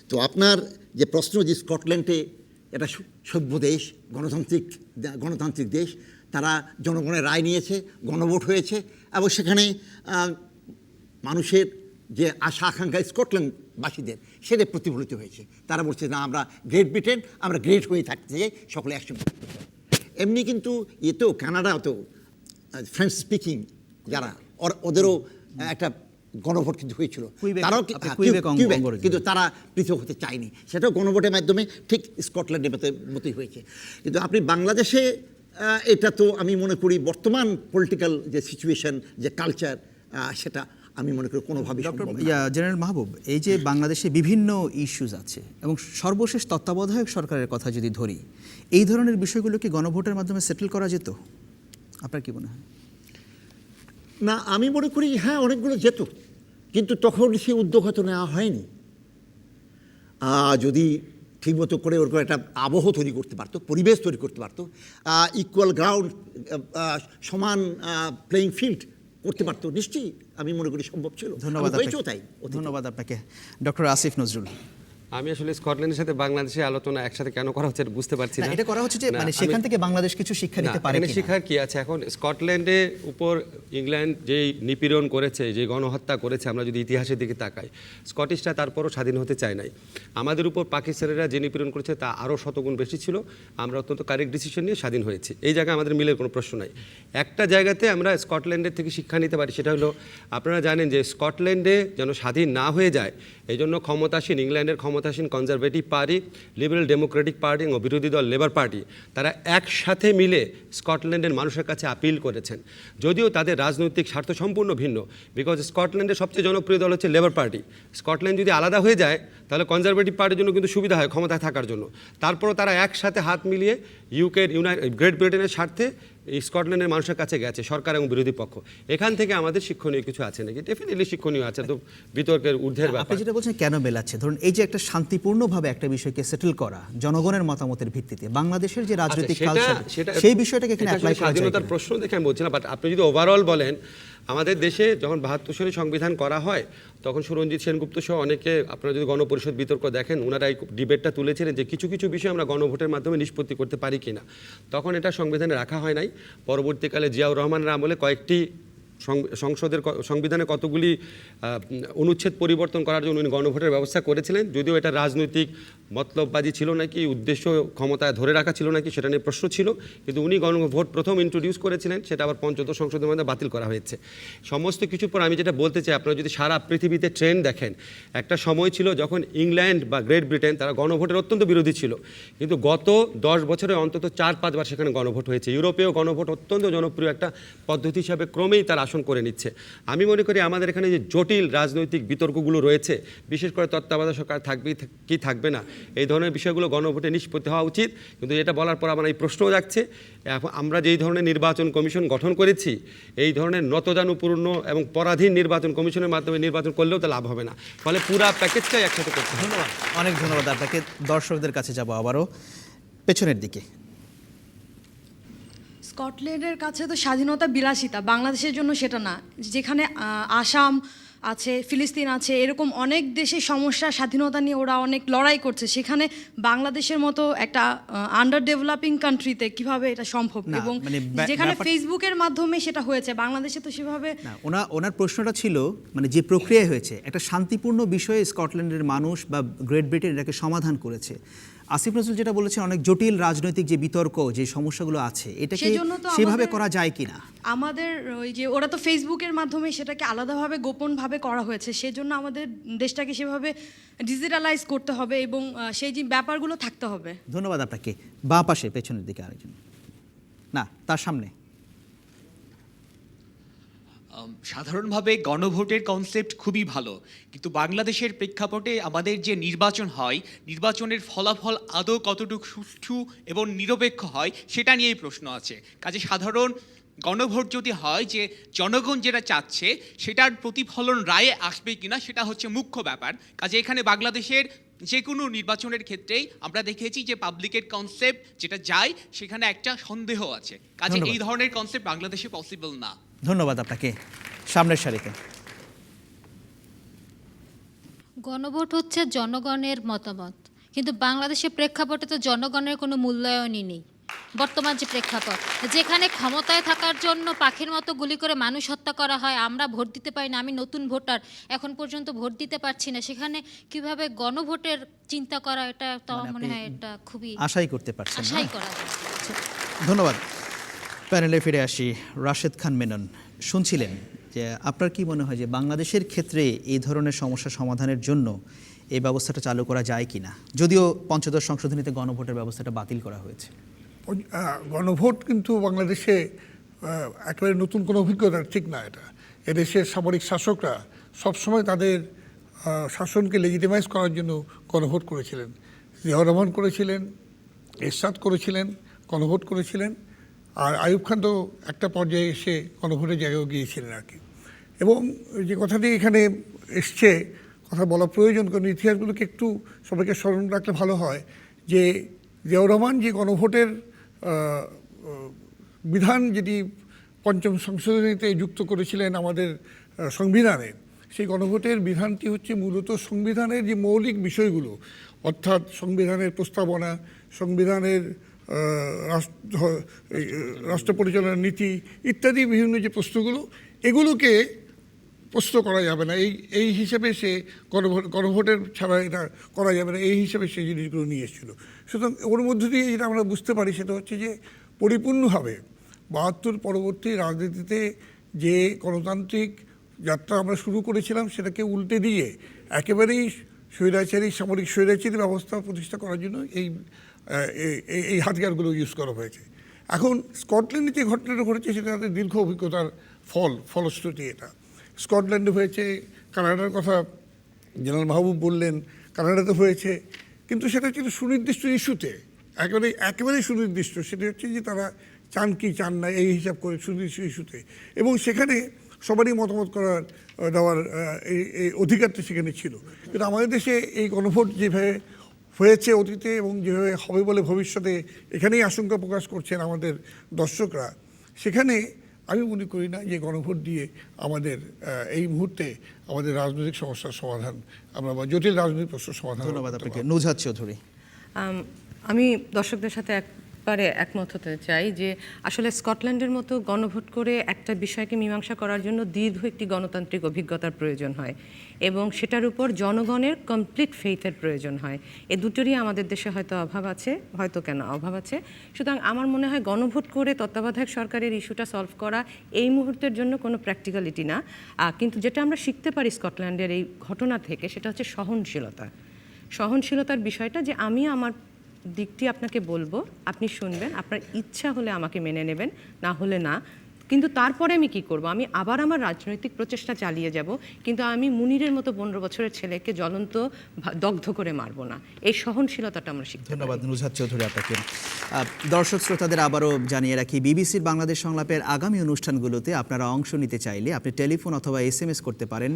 তো আপনার যে প্রশ্ন, যে স্কটল্যান্ডে এটা সভ্য দেশ, গণতান্ত্রিক দেশ, তারা জনগণের রায় নিয়েছে, গণভোট হয়েছে এবং সেখানে মানুষের যে আশা আকাঙ্ক্ষা স্কটল্যান্ডবাসীদের সেটা প্রতিফলিত হয়েছে। তারা বলছে, না, আমরা গ্রেট ব্রিটেন, আমরা গ্রেট হয়ে থাকতে চাই, সকলে একসঙ্গে। এমনি কিন্তু এতেও কানাডাতেও ফ্রেঞ্চ স্পিকিং যারা, ওদেরও একটা গণভোট কিন্তু হয়েছিল, তারাও কিন্তু তারা পৃথক হতে চায়নি, সেটাও গণভোটের মাধ্যমে ঠিক স্কটল্যান্ডের মতোই হয়েছে। কিন্তু আপনি বাংলাদেশে এটা তো আমি মনে করি বর্তমান পলিটিক্যাল যে সিচুয়েশন, যে কালচার, সেটা আমি মনে করি কোনোভাবেই সম্ভব না। জেনারেল মাহবুব, এই যে বাংলাদেশে বিভিন্ন ইস্যুস আছে এবং সর্বশেষ তত্ত্বাবধায়ক সরকারের কথা যদি ধরি, এই ধরনের বিষয়গুলো কি গণভোটের মাধ্যমে সেটেল করা যেত? আপনার কি মনে হয়? না, আমি মনে করি হ্যাঁ, অনেকগুলো যেত, কিন্তু তখন সেই উদ্যোগ হয়তো নেওয়া হয়নি। যদি ঠিকমতো করে ওরকম একটা আবহ তৈরি করতে পারতো, পরিবেশ তৈরি করতে পারতো, ইকুয়াল গ্রাউন্ড, সমান প্লেয়িং ফিল্ড করতে পারতো, নিশ্চয়ই আমি মনে করি সম্ভব ছিল। ধন্যবাদ হয়েছেও তাই। ধন্যবাদ আপনাকে। ডক্টর আসিফ নজরুল। আমি আসলে স্কটল্যান্ডের সাথে বাংলাদেশের আলোচনা একসাথে কেন করা হচ্ছে এটা বুঝতে পারছি না না। এটা করা হচ্ছে যে না, মানে আমি- সেখান থেকে বাংলাদেশ কিছু শিক্ষা নিতে না, পারে এখানে কিনা? শিক্ষার কি আছে? এখন স্কটল্যান্ডের উপর ইংল্যান্ড যেই নিপীড়ন করেছে, যে গণহত্যা করেছে, আমরা যদি ইতিহাসের দিকে তাকাই, স্কটিশরা তারপরও স্বাধীন হতে চায় নাই। আমাদের উপর পাকিস্তানিরা যে নিপীড়ন করেছে তা আরও শতগুণ বেশি ছিল। আমরা অত্যন্ত কারেক্ট ডিসিশন নিয়ে স্বাধীন হয়েছি। এই জায়গায় আমাদের মিলের কোনো প্রশ্ন নাই। একটা জায়গাতে আমরা স্কটল্যান্ডের থেকে শিক্ষা নিতে পারি, সেটা হলো আপনারা জানেন যে স্কটল্যান্ডে যেন স্বাধীন না হয়ে যায় এই জন্য ক্ষমতাসীন ইংল্যান্ডের ক্ষমতাসীন conservative party, liberal Democratic party এবং বিরোধী দল লেবার পার্টি তারা একসাথে মিলে স্কটল্যান্ডের মানুষের কাছে আপিল করেছেন। যদিও তাদের রাজনৈতিক স্বার্থ সম্পূর্ণ ভিন্ন, বিকজ স্কটল্যান্ডের সবচেয়ে জনপ্রিয় দল হচ্ছে লেবার পার্টি। স্কটল্যান্ড যদি আলাদা হয়ে যায় তাহলে কনজারভেটিভ পার্টির জন্য কিন্তু সুবিধা হয় ক্ষমতায় থাকার জন্য। তারপরও তারা একসাথে হাত মিলিয়ে গ্রেট ব্রিটেনের স্বার্থে এই স্কটল্যান্ডের মানুষের কাছে গেছে, সরকার এবং বিরোধী পক্ষ। এখান থেকে আমাদের শিক্ষণীয় কিছু আছে নাকি? ডেফিনেটলি শিক্ষণীয় আছে, তো বিতর্কের ঊর্ধ্বের আপনি ব্যাপার। যেটা বলছেন কেন মেলাচ্ছে, ধরুন এই যে একটা শান্তিপূর্ণভাবে একটা বিষয়কে সেটেল করা জনগণের মতামতের ভিত্তিতে, বাংলাদেশের যে রাজনৈতিক কালচার সেই বিষয়টাকে এখানে এটা অ্যাপ্লাই করা যায় স্বাধীনতার কিনা? প্রশ্ন দেখে আমি বলছিলাম, বাট আপনি যদি ওভারঅল বলেন, আমাদের দেশে যখন 72 সালে সংবিধান করা হয় তখন সুরঞ্জিত সেনগুপ্ত সহ অনেকে, আপনারা যদি গণপরিষদ বিতর্ক দেখেন, ওনারা এই ডিবেটটা তুলেছিলেন যে কিছু কিছু বিষয় আমরা গণভোটের মাধ্যমে নিষ্পত্তি করতে পারি কিনা। তখন এটা সংবিধানে রাখা হয় নাই। পরবর্তীকালে জিয়াউর রহমানের আমলে কয়েকটি সংবিধানে কতগুলি অনুচ্ছেদ পরিবর্তন করার জন্য উনি গণভোটের ব্যবস্থা করেছিলেন। যদিও এটা রাজনৈতিক মতলববাজি ছিল নাকি, উদ্দেশ্য ক্ষমতায় ধরে রাখা ছিল নাকি, সেটা নিয়ে প্রশ্ন ছিল, কিন্তু উনি গণভোট প্রথম ইন্ট্রোডিউস করেছিলেন, সেটা আবার পঞ্চদশ সংসদের মধ্যে বাতিল করা হয়েছে। সমস্ত কিছুর পর আমি যেটা বলতে চাই, আপনারা যদি সারা পৃথিবীতে ট্রেন্ড দেখেন, একটা সময় ছিল যখন ইংল্যান্ড বা গ্রেট ব্রিটেন তারা গণভোটের অত্যন্ত বিরোধী ছিল, কিন্তু গত 10 বছরে অন্তত 4-5 বার সেখানে গণভোট হয়েছে। ইউরোপেও গণভোট অত্যন্ত জনপ্রিয় একটা পদ্ধতি হিসাবে ক্রমেই তার আসন করে নিচ্ছে। আমি মনে করি আমাদের এখানে যে জটিল রাজনৈতিক বিতর্কগুলো রয়েছে, বিশেষ করে তত্ত্বাবধায়ক সরকার থাকবে কি থাকবে না, এই ধরনের বিষয়গুলো গণভোটে নিষ্পত্তি হওয়া উচিত। কিন্তু এটা বলার পর আমার এই প্রশ্নও যাচ্ছে, আমরা যেই ধরনের নির্বাচন কমিশন গঠন করেছি, এই ধরনের নতজানুপূর্ণ এবং পরাধীন নির্বাচন কমিশনের মাধ্যমে নির্বাচন করলেও তো লাভ হবে না। ফলে পুরা প্যাকেজটাই একসাথে করতে হবে। ধন্যবাদ, অনেক ধন্যবাদ আপনাকে। দর্শকদের কাছে যাব আবারও পেছনের দিকে। স্কটল্যান্ডের কাছে তো স্বাধীনতা বিলাসিতা, বাংলাদেশের জন্য সেটা না। যেখানে আসাম আছে, ফিলিস্তিন আছে, এরকম অনেক দেশের সমস্যা, স্বাধীনতা নিয়ে ওরা অনেক লড়াই করছে, সেখানে বাংলাদেশের মতো একটা আন্ডার ডেভেলপিং কান্ট্রিতে কিভাবে এটা সম্ভব? না, এবং মানে যেখানে ব্যাপার- ফেসবুকের মাধ্যমে সেটা হয়েছে, বাংলাদেশে তো সেভাবে না, ওনার প্রশ্নটা ছিল মানে যে প্রক্রিয়া হয়েছে একটা শান্তিপূর্ণ বিষয়ে স্কটল্যান্ডের মানুষ বা গ্রেট ব্রিটেন এটাকে সমাধান করেছে। আসিফ নজরুল যেটা বলেছেন, অনেক জটিল রাজনৈতিক যে বিতর্ক, যে সমস্যাগুলো আছে, এটাকে সেজন্য তো সেভাবে আমাদের- করা যায় কিনা? আমাদের ওই যে ওরা তো ফেসবুকের মাধ্যমে সেটাকে আলাদাভাবে গোপনভাবে করা হয়েছে, সেজন্য আমাদের দেশটাকে সেভাবে ডিজিটালাইজ করতে হবে এবং সেই যে ব্যাপারগুলো থাকতে হবে। ধন্যবাদ আপনাকে। বাঁ পাশে পেছনের দিকে আরেকজন, না তার সামনে। সাধারণভাবে গণভোটের কনসেপ্ট খুবই ভালো, কিন্তু বাংলাদেশের প্রেক্ষাপটে আমাদের যে নির্বাচন হয়, নির্বাচনের ফলাফল আদৌ কতটুকু সুষ্ঠু এবং নিরপেক্ষ হয় সেটা নিয়েই প্রশ্ন আছে। কাজে সাধারণ গণভোট যদি হয়, যে জনগণ যেটা চাচ্ছে সেটার প্রতিফলন রায়ে আসবে কিনা, সেটা হচ্ছে মুখ্য ব্যাপার। কাজে এখানে বাংলাদেশের যে কোনো নির্বাচনের ক্ষেত্রেই আমরা দেখেছি যে পাবলিকের কনসেপ্ট যেটা যায় সেখানে একটা সন্দেহ আছে। কাজে এই ধরনের কনসেপ্ট বাংলাদেশে পসিবল না। ধন্যবাদ আপনাকে। সামনের সারিতে। গণভোট হচ্ছে জনগণের মতামত, কিন্তু বাংলাদেশের প্রেক্ষাপটে তো জনগণের কোনো মূল্যায়নই নেই। বর্তমান যে প্রেক্ষাপট, যেখানে ক্ষমতায় থাকার জন্য পাখির মতো গুলি করে মানুষ হত্যা করা হয়, আমরা ভোট দিতে পারি না, আমি নতুন ভোটার, এখন পর্যন্ত ভোট দিতে পারছি না, সেখানে কিভাবে গণভোটের চিন্তা করা, এটা তো মনে হয় এটা খুবই আশাই করতে পারছেন না। আশাই করা যায়। ধন্যবাদ। প্যানেলে ফিরে আসি। রাশেদ খান মেনন, শুনছিলেন যে আপনার কি মনে হয় যে বাংলাদেশের ক্ষেত্রে এই ধরনের সমস্যা সমাধানের জন্য এই ব্যবস্থাটা চালু করা যায় কিনা, যদিও পঞ্চদশ সংশোধনীতে গণভোটের ব্যবস্থাটা বাতিল করা হয়েছে? গণভোট কিন্তু বাংলাদেশে একেবারে নতুন কোনো অভিজ্ঞতা ঠিক না। এটা এদেশের সামরিক শাসকরা সবসময় তাদের শাসনকে লেজিটিমাইজ করার জন্য গণভোট করেছিলেন। জিয়াউর রহমান করেছিলেন, এরশাদ করেছিলেন, গণভোট করেছিলেন, আর আইয়ুব খান তো একটা পর্যায়ে এসে গণভোটের জায়গায় গিয়েছিলেন আর কি। এবং যে কথাটি এখানে এসছে, কথা বলা প্রয়োজন, কারণ ইতিহাসগুলোকে একটু সবাইকে স্মরণ রাখলে ভালো হয়, যে জিয়াউর রহমান যে গণভোটের বিধান যেটি পঞ্চম সংশোধনীতে যুক্ত করেছিলেন আমাদের সংবিধানে, সেই গণভোটের বিধানটি হচ্ছে মূলত সংবিধানের যে মৌলিক বিষয়গুলো, অর্থাৎ সংবিধানের প্রস্তাবনা, সংবিধানের রাষ্ট্র পরিচালনার নীতি ইত্যাদি বিভিন্ন যে প্রশ্নগুলো, এগুলোকে প্রশ্ন করা যাবে না, এই হিসেবে সে গণভোটের ছাড়া এটা করা যাবে না, এই হিসেবে সেই জিনিসগুলো নিয়ে এসেছিল। সুতরাং ওর মধ্য দিয়ে যেটা আমরা বুঝতে পারি সেটা হচ্ছে যে পরিপূর্ণভাবে ৭২ পরবর্তী রাজনীতিতে যে গণতান্ত্রিক যাত্রা আমরা শুরু করেছিলাম সেটাকে উল্টে দিয়ে একেবারেই স্বৈরাচারী সামরিক স্বৈরাচারী ব্যবস্থা প্রতিষ্ঠা করার জন্য এই হাতিয়ারগুলো ইউজ করা হয়েছে। এখন স্কটল্যান্ডে যে ঘটনাটা ঘটেছে সেটা তাদের দীর্ঘ অভিজ্ঞতার ফলশ্রুতি। এটা স্কটল্যান্ডে হয়েছে, কানাডার কথা জেনারেল মাহবুব বললেন, কানাডাতে হয়েছে, কিন্তু সেটা হচ্ছে সুনির্দিষ্ট ইস্যুতে, একেবারেই সুনির্দিষ্ট। সেটা হচ্ছে যে তারা চান কি চান না এই হিসাব করে সুনির্দিষ্ট ইস্যুতে, এবং সেখানে সবারই মতামত দেওয়ার এই অধিকারটা সেখানে ছিল। কিন্তু আমাদের দেশে এই গণভোট যেভাবে হয়েছে অতীতে এবং যেভাবে হবে বলে ভবিষ্যতে এখানেই আশঙ্কা প্রকাশ করছেন আমাদের দর্শকরা, সেখানে আমি মনে করি না যে গণভোট দিয়ে আমাদের এই মুহূর্তে আমাদের রাজনৈতিক সমস্যার সমাধান আমরা বা জটিল রাজনৈতিক প্রশ্নের সমাধান। ধন্যবাদ আপনাকে। নুজহাত চৌধুরী। আমি দর্শকদের সাথে একবারে একমত হতে চাই যে আসলে স্কটল্যান্ডের মতো গণভোট করে একটা বিষয়কে মীমাংসা করার জন্য দীর্ঘ একটি গণতান্ত্রিক অভিজ্ঞতার প্রয়োজন হয় এবং সেটার উপর জনগণের কমপ্লিট ফেইথের প্রয়োজন হয়। এ দুটোরই আমাদের দেশে হয়তো অভাব আছে, হয়তো কেন অভাব আছে। সুতরাং আমার মনে হয় গণভোট করে তত্ত্বাবধায়ক সরকারের ইস্যুটা সলভ করা এই মুহূর্তের জন্য কোনো প্র্যাকটিক্যালিটি না। কিন্তু যেটা আমরা শিখতে পারি স্কটল্যান্ডের এই ঘটনা থেকে সেটা হচ্ছে সহনশীলতার বিষয়টা, যে আমি আমার দিকটি আপনাকে বলবো, আপনি শুনবেন, আপনার ইচ্ছা হলে আমাকে মেনে নেবেন, না হলে না। কিন্তু তারপরে আমি কি করব? আমি আবার আমার রাজনৈতিক প্রচেষ্টা চালিয়ে যাব, কিন্তু আমি মুনিরের মতো 15 বছরের ছেলেকে জ্বলন্ত দগ্ধ করে মারবো না। এই সহনশীলতাটা আমরা শিখতে পারি। ধন্যবাদ নুজহাত চৌধুরী আপনাকে। দর্শক শ্রোতাদের আবারও জানিয়ে রাখি, বিবিসির বাংলাদেশ সংলাপের আগামী অনুষ্ঠানগুলোতে আপনারা অংশ নিতে চাইলে আপনি টেলিফোন অথবা SMS করতে পারেন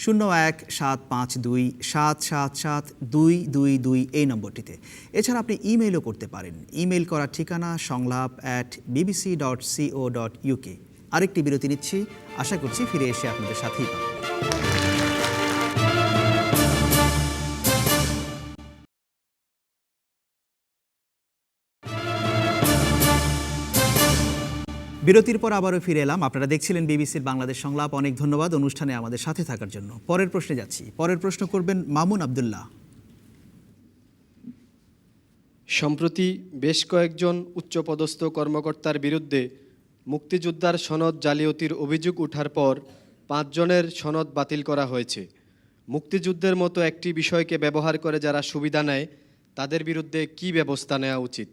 01-752-777-222 এই নম্বরটিতে। এছাড়া আপনি ইমেইলও করতে পারেন। ইমেইল করার ঠিকানা সংলাপ@bbc.co.uk। আরেকটি বিরতি নিচ্ছি, আশা করছি ফিরে এসে আপনাদের সাথেই পাবো। বিরতির পর আবারও ফিরে এলাম। আপনারা দেখছিলেন বিবিসির বাংলাদেশ সংলাপ। অনেক ধন্যবাদ অনুষ্ঠানে আমাদের সাথে থাকার জন্য। পরের প্রশ্নে যাচ্ছি। পরের প্রশ্ন করবেন মামুন আব্দুল্লাহ। সম্প্রতি বেশ কয়েকজন উচ্চপদস্থ কর্মকর্তার বিরুদ্ধে মুক্তিযোদ্ধার সনদ জালিয়াতির অভিযোগ ওঠার পর 5 জনের সনদ বাতিল করা হয়েছে। মুক্তিযুদ্ধের মতো একটি বিষয়কে ব্যবহার করে যারা সুবিধা নেয় তাদের বিরুদ্ধে কি ব্যবস্থা নেওয়া উচিত?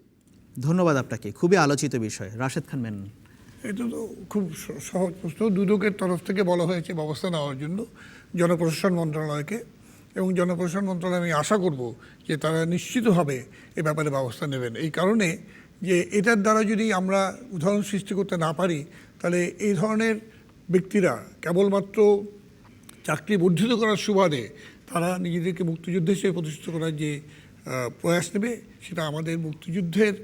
ধন্যবাদ আপনাকে। খুবই আলোচিত বিষয়। রাশেদ খান মেনন। এটা তো খুব সহজ প্রশ্ন। দুদকের তরফ থেকে বলা হয়েছে ব্যবস্থা নেওয়ার জন্য জনপ্রশাসন মন্ত্রণালয়কে, এবং জনপ্রশাসন মন্ত্রণালয় আমি আশা করব যে তারা নিশ্চিতভাবে এ ব্যাপারে ব্যবস্থা নেবেন। এই কারণে যে এটার দ্বারা যদি আমরা উদাহরণ সৃষ্টি করতে না পারি, তাহলে এই ধরনের ব্যক্তিরা কেবলমাত্র চাকরি বর্ধিত করার সুবাদে তারা নিজেদেরকে মুক্তিযুদ্ধ হিসেবে প্রতিষ্ঠিত করার যে প্রয়াস নেবে, সেটা আমাদের মুক্তিযুদ্ধের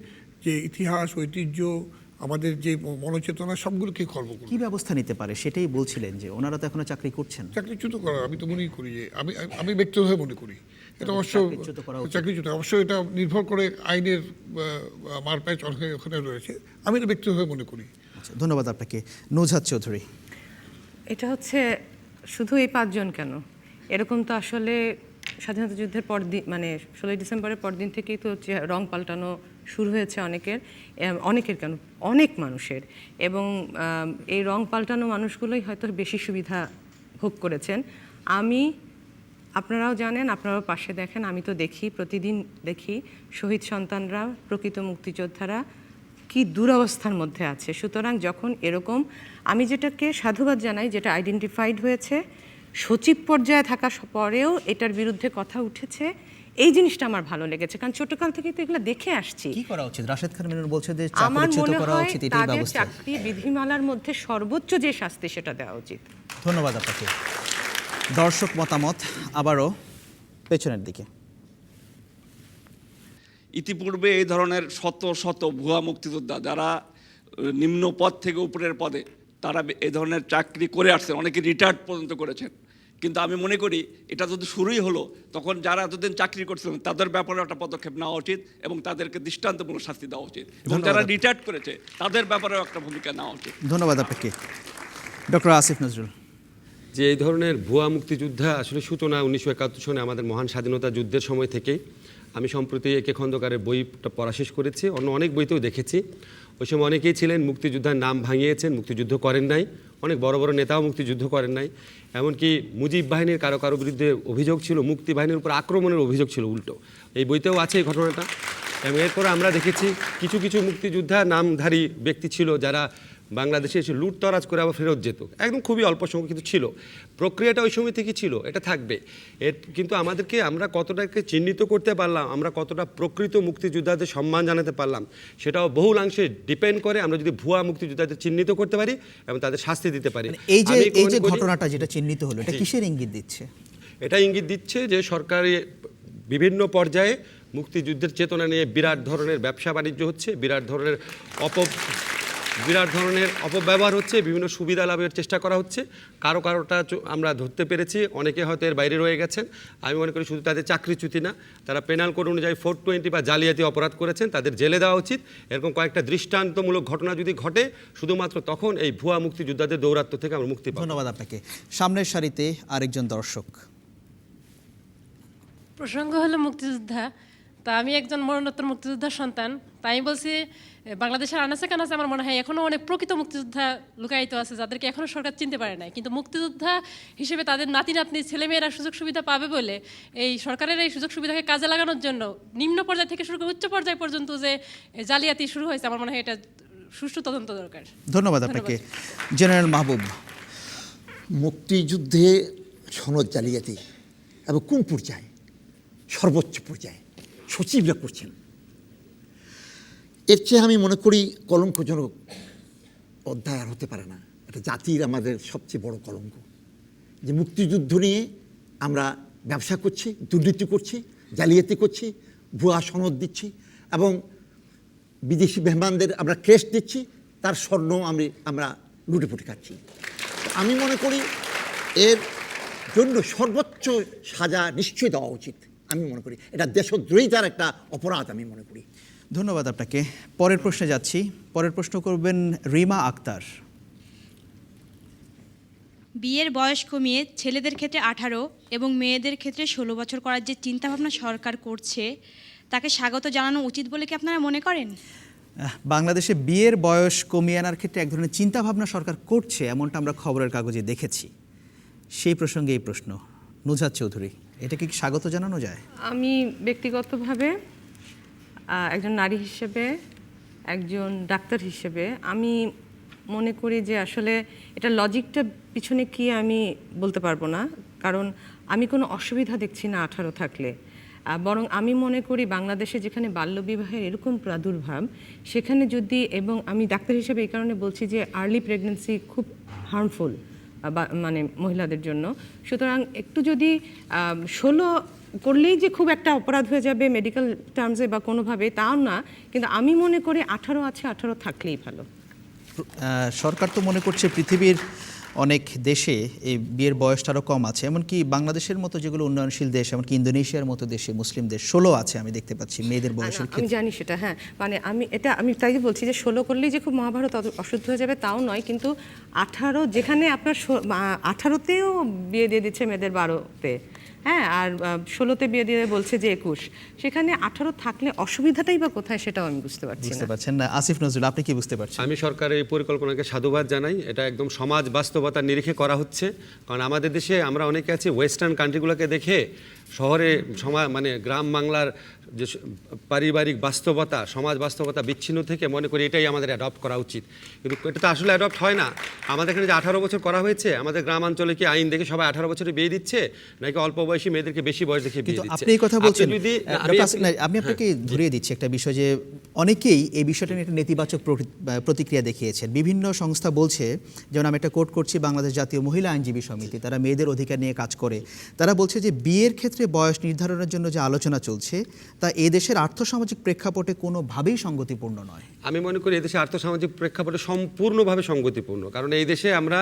যে ইতিহাস, ঐতিহ্য, আমাদের যে মনোচেতনা সবগুলোকে খর্ব করবে। কি ব্যবস্থা নিতে পারে সেটাই বলছিলেন, যে ওনারা তো এখনো চাকরি করছেন। চাকরিচ্যুত করা আমি তো মনেই করি, যে আমি ব্যক্তিগতভাবে মনে করি এটা অবশ্য চাকরিচ্যুত। অবশ্যই এটা নির্ভর করে আইনের মারপ্যাচ ওখানে রয়েছে, আমি এটা ব্যক্তিগতভাবে মনে করি। আচ্ছা, ধন্যবাদ আপনাকে। নুজহাত চৌধুরী। এটা হচ্ছে শুধু এই 5 জন কেন, এরকম তো আসলে স্বাধীনতা যুদ্ধের পরদিন, মানে 16 ডিসেম্বরের পরদিন থেকেই তো রং পাল্টানো শুরু হয়েছে অনেকের কেন অনেক মানুষের, এবং এই রং পাল্টানো মানুষগুলোই হয়তো বেশি সুবিধা ভোগ করেছেন। আপনারাও জানেন, আপনারাও পাশে দেখেন, আমি তো দেখি, প্রতিদিন দেখি শহীদ সন্তানরা, প্রকৃত মুক্তিযোদ্ধারা কি দুরবস্থার মধ্যে আছে। সুতরাং যখন এরকম, আমি যেটাকে সাধুবাদ জানাই, যেটা আইডেন্টিফাইড হয়েছে, সচিব পর্যায়ে থাকা পরেও এটার বিরুদ্ধে কথা উঠেছে, এই জিনিসটা আমার ভালো লেগেছে, কারণ ছোটকাল থেকে তো এগুলো দেখে আসছি। কি করা উচিত? রাশেদ খান মেনন বলছে যে আমার মনে করা হয় উচিত, এটাই তাদের ব্যবস্থা। চাকরি বিধিমালার মধ্যে সর্বোচ্চ যে শাস্তি সেটা দেওয়া উচিত। ধন্যবাদ আপনাকে। দর্শক মতামত আবারও পেছনের দিকে। ইতিপূর্বে এই ধরনের শত শত ভুয়া মুক্তিযোদ্ধা যারা নিম্ন পদ থেকে উপরের পদে, তারা এই ধরনের চাকরি করে আসছেন, অনেকে রিটায়ার্ড পর্যন্ত করেছেন, কিন্তু আমি মনে করি এটা যদি শুরুই হলো, তখন যারা এতদিন চাকরি করছিলেন তাদের ব্যাপারে একটা পদক্ষেপ নেওয়া উচিত এবং তাদেরকে দৃষ্টান্তমূলক শাস্তি দেওয়া উচিত, এবং যারা রিটায়ার্ড করেছে তাদের ব্যাপারেও একটা ভূমিকা নেওয়া উচিত। ধন্যবাদ আপনাকে। ডক্টর আসিফ নজরুল। যে এই ধরনের ভুয়া মুক্তিযোদ্ধা আসলে সূচনা 1971 সনে আমাদের মহান স্বাধীনতা যুদ্ধের সময় থেকেই। আমি সম্প্রতি একে খন্দকারের বইটা পড়া শেষ করেছি, অনেক বইতেও দেখেছি। ওই সময় অনেকেই ছিলেন মুক্তিযোদ্ধার নাম ভাঙিয়েছেন, মুক্তিযুদ্ধ করেন নাই, অনেক বড় বড় নেতাও মুক্তিযুদ্ধ করেন নাই। এমনকি মুজিব বাহিনীর কারো কারো বিরুদ্ধে অভিযোগ ছিল, মুক্তি বাহিনীর উপর আক্রমণের অভিযোগ ছিল উল্টো। এই বইতেও আছে এই ঘটনাটা। এবং এরপরে আমরা দেখেছি কিছু কিছু মুক্তিযোদ্ধা নামধারী ব্যক্তি ছিল যারা বাংলাদেশে এসে লুটতরাজ করে আবার ফেরত যেত, একদম খুবই অল্প সংখ্যক কিন্তু ছিল। প্রক্রিয়াটা ওই সময় থেকে ছিল, এটা থাকবে। কিন্তু আমাদেরকে আমরা কতটাকে চিহ্নিত করতে পারলাম, আমরা কতটা প্রকৃত মুক্তিযোদ্ধাদের সম্মান জানাতে পারলাম, সেটাও বহুলাংশে ডিপেন্ড করে আমরা যদি ভুয়া মুক্তিযোদ্ধাদের চিহ্নিত করতে পারি এবং তাদের শাস্তি দিতে পারি। এই যে ঘটনাটা যেটা চিহ্নিত হলো, এটা কিসের ইঙ্গিত দিচ্ছে? এটা ইঙ্গিত দিচ্ছে যে সরকারি বিভিন্ন পর্যায়ে মুক্তিযুদ্ধের চেতনা নিয়ে বিরাট ধরনের ব্যবসা বাণিজ্য হচ্ছে, বিরাট ধরনের অপব্যবহার হচ্ছে, বিভিন্ন সুবিধা লাভের চেষ্টা করা হচ্ছে। কারোটা আমরা ধরতে পেরেছি, অনেকে হয়তো এর বাইরে রয়ে গেছেন। আমি মনে করি শুধু তাদের চাকরিচ্যুতি না, তারা পেনাল কোড অনুযায়ী 420 বা জালিয়াতি অপরাধ করেছেন, তাদের জেলে দেওয়া উচিত। এরকম কয়েকটা দৃষ্টান্তমূলক ঘটনা যদি ঘটে, শুধুমাত্র তখন এই ভুয়া মুক্তিযোদ্ধাদের দৌরাত্ম্য থেকে আমরা মুক্তি পাবো। ধন্যবাদ আপনাকে। সামনের সারিতে আরেকজন দর্শক। প্রসঙ্গ হলো মুক্তিযোদ্ধা, তা আমি একজন মরণোত্তর মুক্তিযোদ্ধার সন্তান, তাই আমি বলছি বাংলাদেশের আনাচে কানাচে আমার মনে হয় এখনও অনেক প্রকৃত মুক্তিযোদ্ধা লুকায়িত আছে, যাদেরকে এখনও সরকার চিনতে পারে নাই। কিন্তু মুক্তিযোদ্ধা হিসেবে তাদের নাতি নাতনি ছেলেমেয়েরা সুযোগ সুবিধা পাবে বলে এই সরকারের এই সুযোগ সুবিধাকে কাজে লাগানোর জন্য নিম্ন পর্যায় থেকে শুরু করে উচ্চ পর্যায় পর্যন্ত যে জালিয়াতি শুরু হয়েছে, আমার মনে হয় এটা সুষ্ঠু তদন্ত দরকার। ধন্যবাদ আপনাকে। জেনারেল মাহবুব। মুক্তিযুদ্ধে সনদ জালিয়াতি এবং কোন পর্যায়ে? সর্বোচ্চ পর্যায়ে সচিবরা করছেন। এর চেয়ে আমি মনে করি কলঙ্কজনক অধ্যায় আর হতে পারে না। এটা জাতির আমাদের সবচেয়ে বড় কলঙ্ক যে মুক্তিযুদ্ধ নিয়ে আমরা ব্যবসা করছি, দুর্নীতি করছি, জালিয়াতি করছি, ভুয়া সনদ দিচ্ছি এবং বিদেশি মেহমানদের আমরা ক্রেস্ট দিচ্ছি, তার স্বর্ণ আমরা লুটেপুটে খাচ্ছি। আমি মনে করি এর জন্য সর্বোচ্চ সাজা নিশ্চয়ই দেওয়া উচিত। আমি মনে করি এটা দেশদ্রোহিতার একটা অপরাধ আমি মনে করি। ধন্যবাদ আপনাকে। পরের প্রশ্নে যাচ্ছি। পরের প্রশ্ন করবেন রিমা আক্তার। বিয়ের বয়স কমিয়ে ছেলেদের ক্ষেত্রে 18 এবং মেয়েদের ক্ষেত্রে 16 বছর করার যে চিন্তাভাবনা সরকার করছে, তাকে স্বাগত জানানো উচিত বলে কি আপনারা মনে করেন? বাংলাদেশে বিয়ের বয়স কমিয়ে আনার ক্ষেত্রে এক ধরনের চিন্তাভাবনা সরকার করছে, এমনটা আমরা খবরের কাগজে দেখেছি। সেই প্রসঙ্গে এই প্রশ্ন। নুজাত চৌধুরী, এটা কি স্বাগত জানানো যায়? আমি ব্যক্তিগতভাবে একজন নারী হিসেবে, একজন ডাক্তার হিসেবে আমি মনে করি যে আসলে এটা লজিকটা পিছনে কি আমি বলতে পারবো না, কারণ আমি কোনো অসুবিধা দেখছি না 18 থাকলে। বরং আমি মনে করি বাংলাদেশে যেখানে বাল্যবিবাহের এরকম প্রাদুর্ভাব, সেখানে যদি, এবং আমি ডাক্তার হিসেবে এই কারণে বলছি যে আর্লি প্রেগনেন্সি খুব হার্মফুল মানে মহিলাদের জন্য। সুতরাং একটু যদি 16 করলেই যে খুব একটা অপরাধ হয়ে যাবে মেডিকেল টার্মসে বা কোনোভাবে, তাও না, কিন্তু আমি মনে করি 18 আছে, 18 থাকলেই ভালো। সরকার তো মনে করছে পৃথিবীর অনেক দেশে এই বিয়ের বয়সটা আরও কম আছে, এমনকি বাংলাদেশের মতো যেগুলো উন্নয়নশীল দেশ, এমনকি ইন্দোনেশিয়ার মতো দেশে মুসলিম দেশ 16 আছে আমি দেখতে পাচ্ছি মেয়েদের বয়সের ক্ষেত্রে। আমি জানি সেটা, হ্যাঁ, মানে আমি তাই বলছি যে 16 করলেই যে খুব মহাভারত অশুদ্ধ হয়ে যাবে তাও নয়, কিন্তু 18, যেখানে আপনার 18তেও বিয়ে দিয়ে দিচ্ছে মেয়েদের 12তে, হ্যাঁ, আর 16তে বিয়ে দিয়ে বলছে যে 21, সেখানে 18 থাকলে অসুবিধাটাই বা কোথায় সেটাও আমি বুঝতে পারছেন না। আসিফ নজরুল, আপনি কি বুঝতে পারছেন? আমি সরকারের এই পরিকল্পনাকে সাধুবাদ জানাই। এটা একদম সমাজ বাস্তবতার নিরিখে করা হচ্ছে। কারণ আমাদের দেশে আমরা অনেকে আছি ওয়েস্টার্ন কান্ট্রিগুলোকে দেখে শহরে মানে গ্রাম বাংলার যে পারিবারিক বাস্তবতা, সমাজ বাস্তবতা বিচ্ছিন্ন থেকে মনে করি এটাই আমাদের অ্যাডপ্ট করা উচিত, কিন্তু এটা তো আসলে অ্যাডপ্ট হয় না। আমাদের এখানে যে 18 বছর করা হয়েছে, আমাদের গ্রামাঞ্চলে কি আইন দেখে সবাই 18 বছরে বিয়ে দিচ্ছে, নাকি অল্প অল্প বয়সী মেয়েদেরকে বেশি বয়স দেখে বিয়ে কিন্তু দিচ্ছে। আপনি এই কথা বলছেন যদি ডক্টর আসিফ, আমি আপনাকে ধরিয়ে দিচ্ছি একটা বিষয় যে অনেকেই এই বিষয়টা নিয়ে একটা নেতিবাচক প্রতিক্রিয়া দেখিয়েছেন। বিভিন্ন সংস্থা বলছে, যেমন আমি একটা কোট করছি, বাংলাদেশ জাতীয় মহিলা আইনজীবী সমিতি, তারা মেয়েদের অধিকার নিয়ে কাজ করে। তারা বলছে যে বিয়ের ক্ষেত্রে বয়স নির্ধারণের জন্য যে আলোচনা চলছে তা এদেশের আর্থসামাজিক প্রেক্ষাপটে কোনোভাবেই সঙ্গতিপূর্ণ নয়। আমি মনে করি এদেশে আর্থসামাজিক প্রেক্ষাপটে সম্পূর্ণভাবে সঙ্গতিপূর্ণ, কারণ এই দেশে আমরা